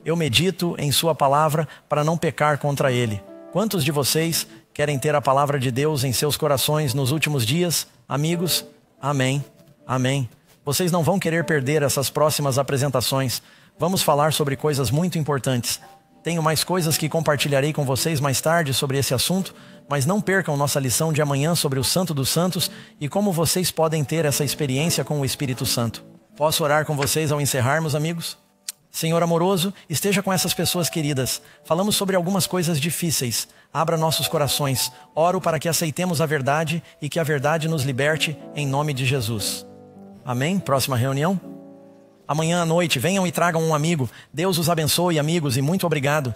Eu medito em sua palavra para não pecar contra ele. Quantos de vocês querem ter a palavra de Deus em seus corações nos últimos dias? Amigos, amém, amém. Vocês não vão querer perder essas próximas apresentações. Vamos falar sobre coisas muito importantes. Tenho mais coisas que compartilharei com vocês mais tarde sobre esse assunto, mas não percam nossa lição de amanhã sobre o Santo dos Santos e como vocês podem ter essa experiência com o Espírito Santo. Posso orar com vocês ao encerrarmos, amigos? Senhor amoroso, esteja com essas pessoas queridas. Falamos sobre algumas coisas difíceis. Abra nossos corações. Oro para que aceitemos a verdade e que a verdade nos liberte em nome de Jesus. Amém? Próxima reunião? Amanhã à noite, venham e tragam um amigo. Deus os abençoe, amigos, e muito obrigado.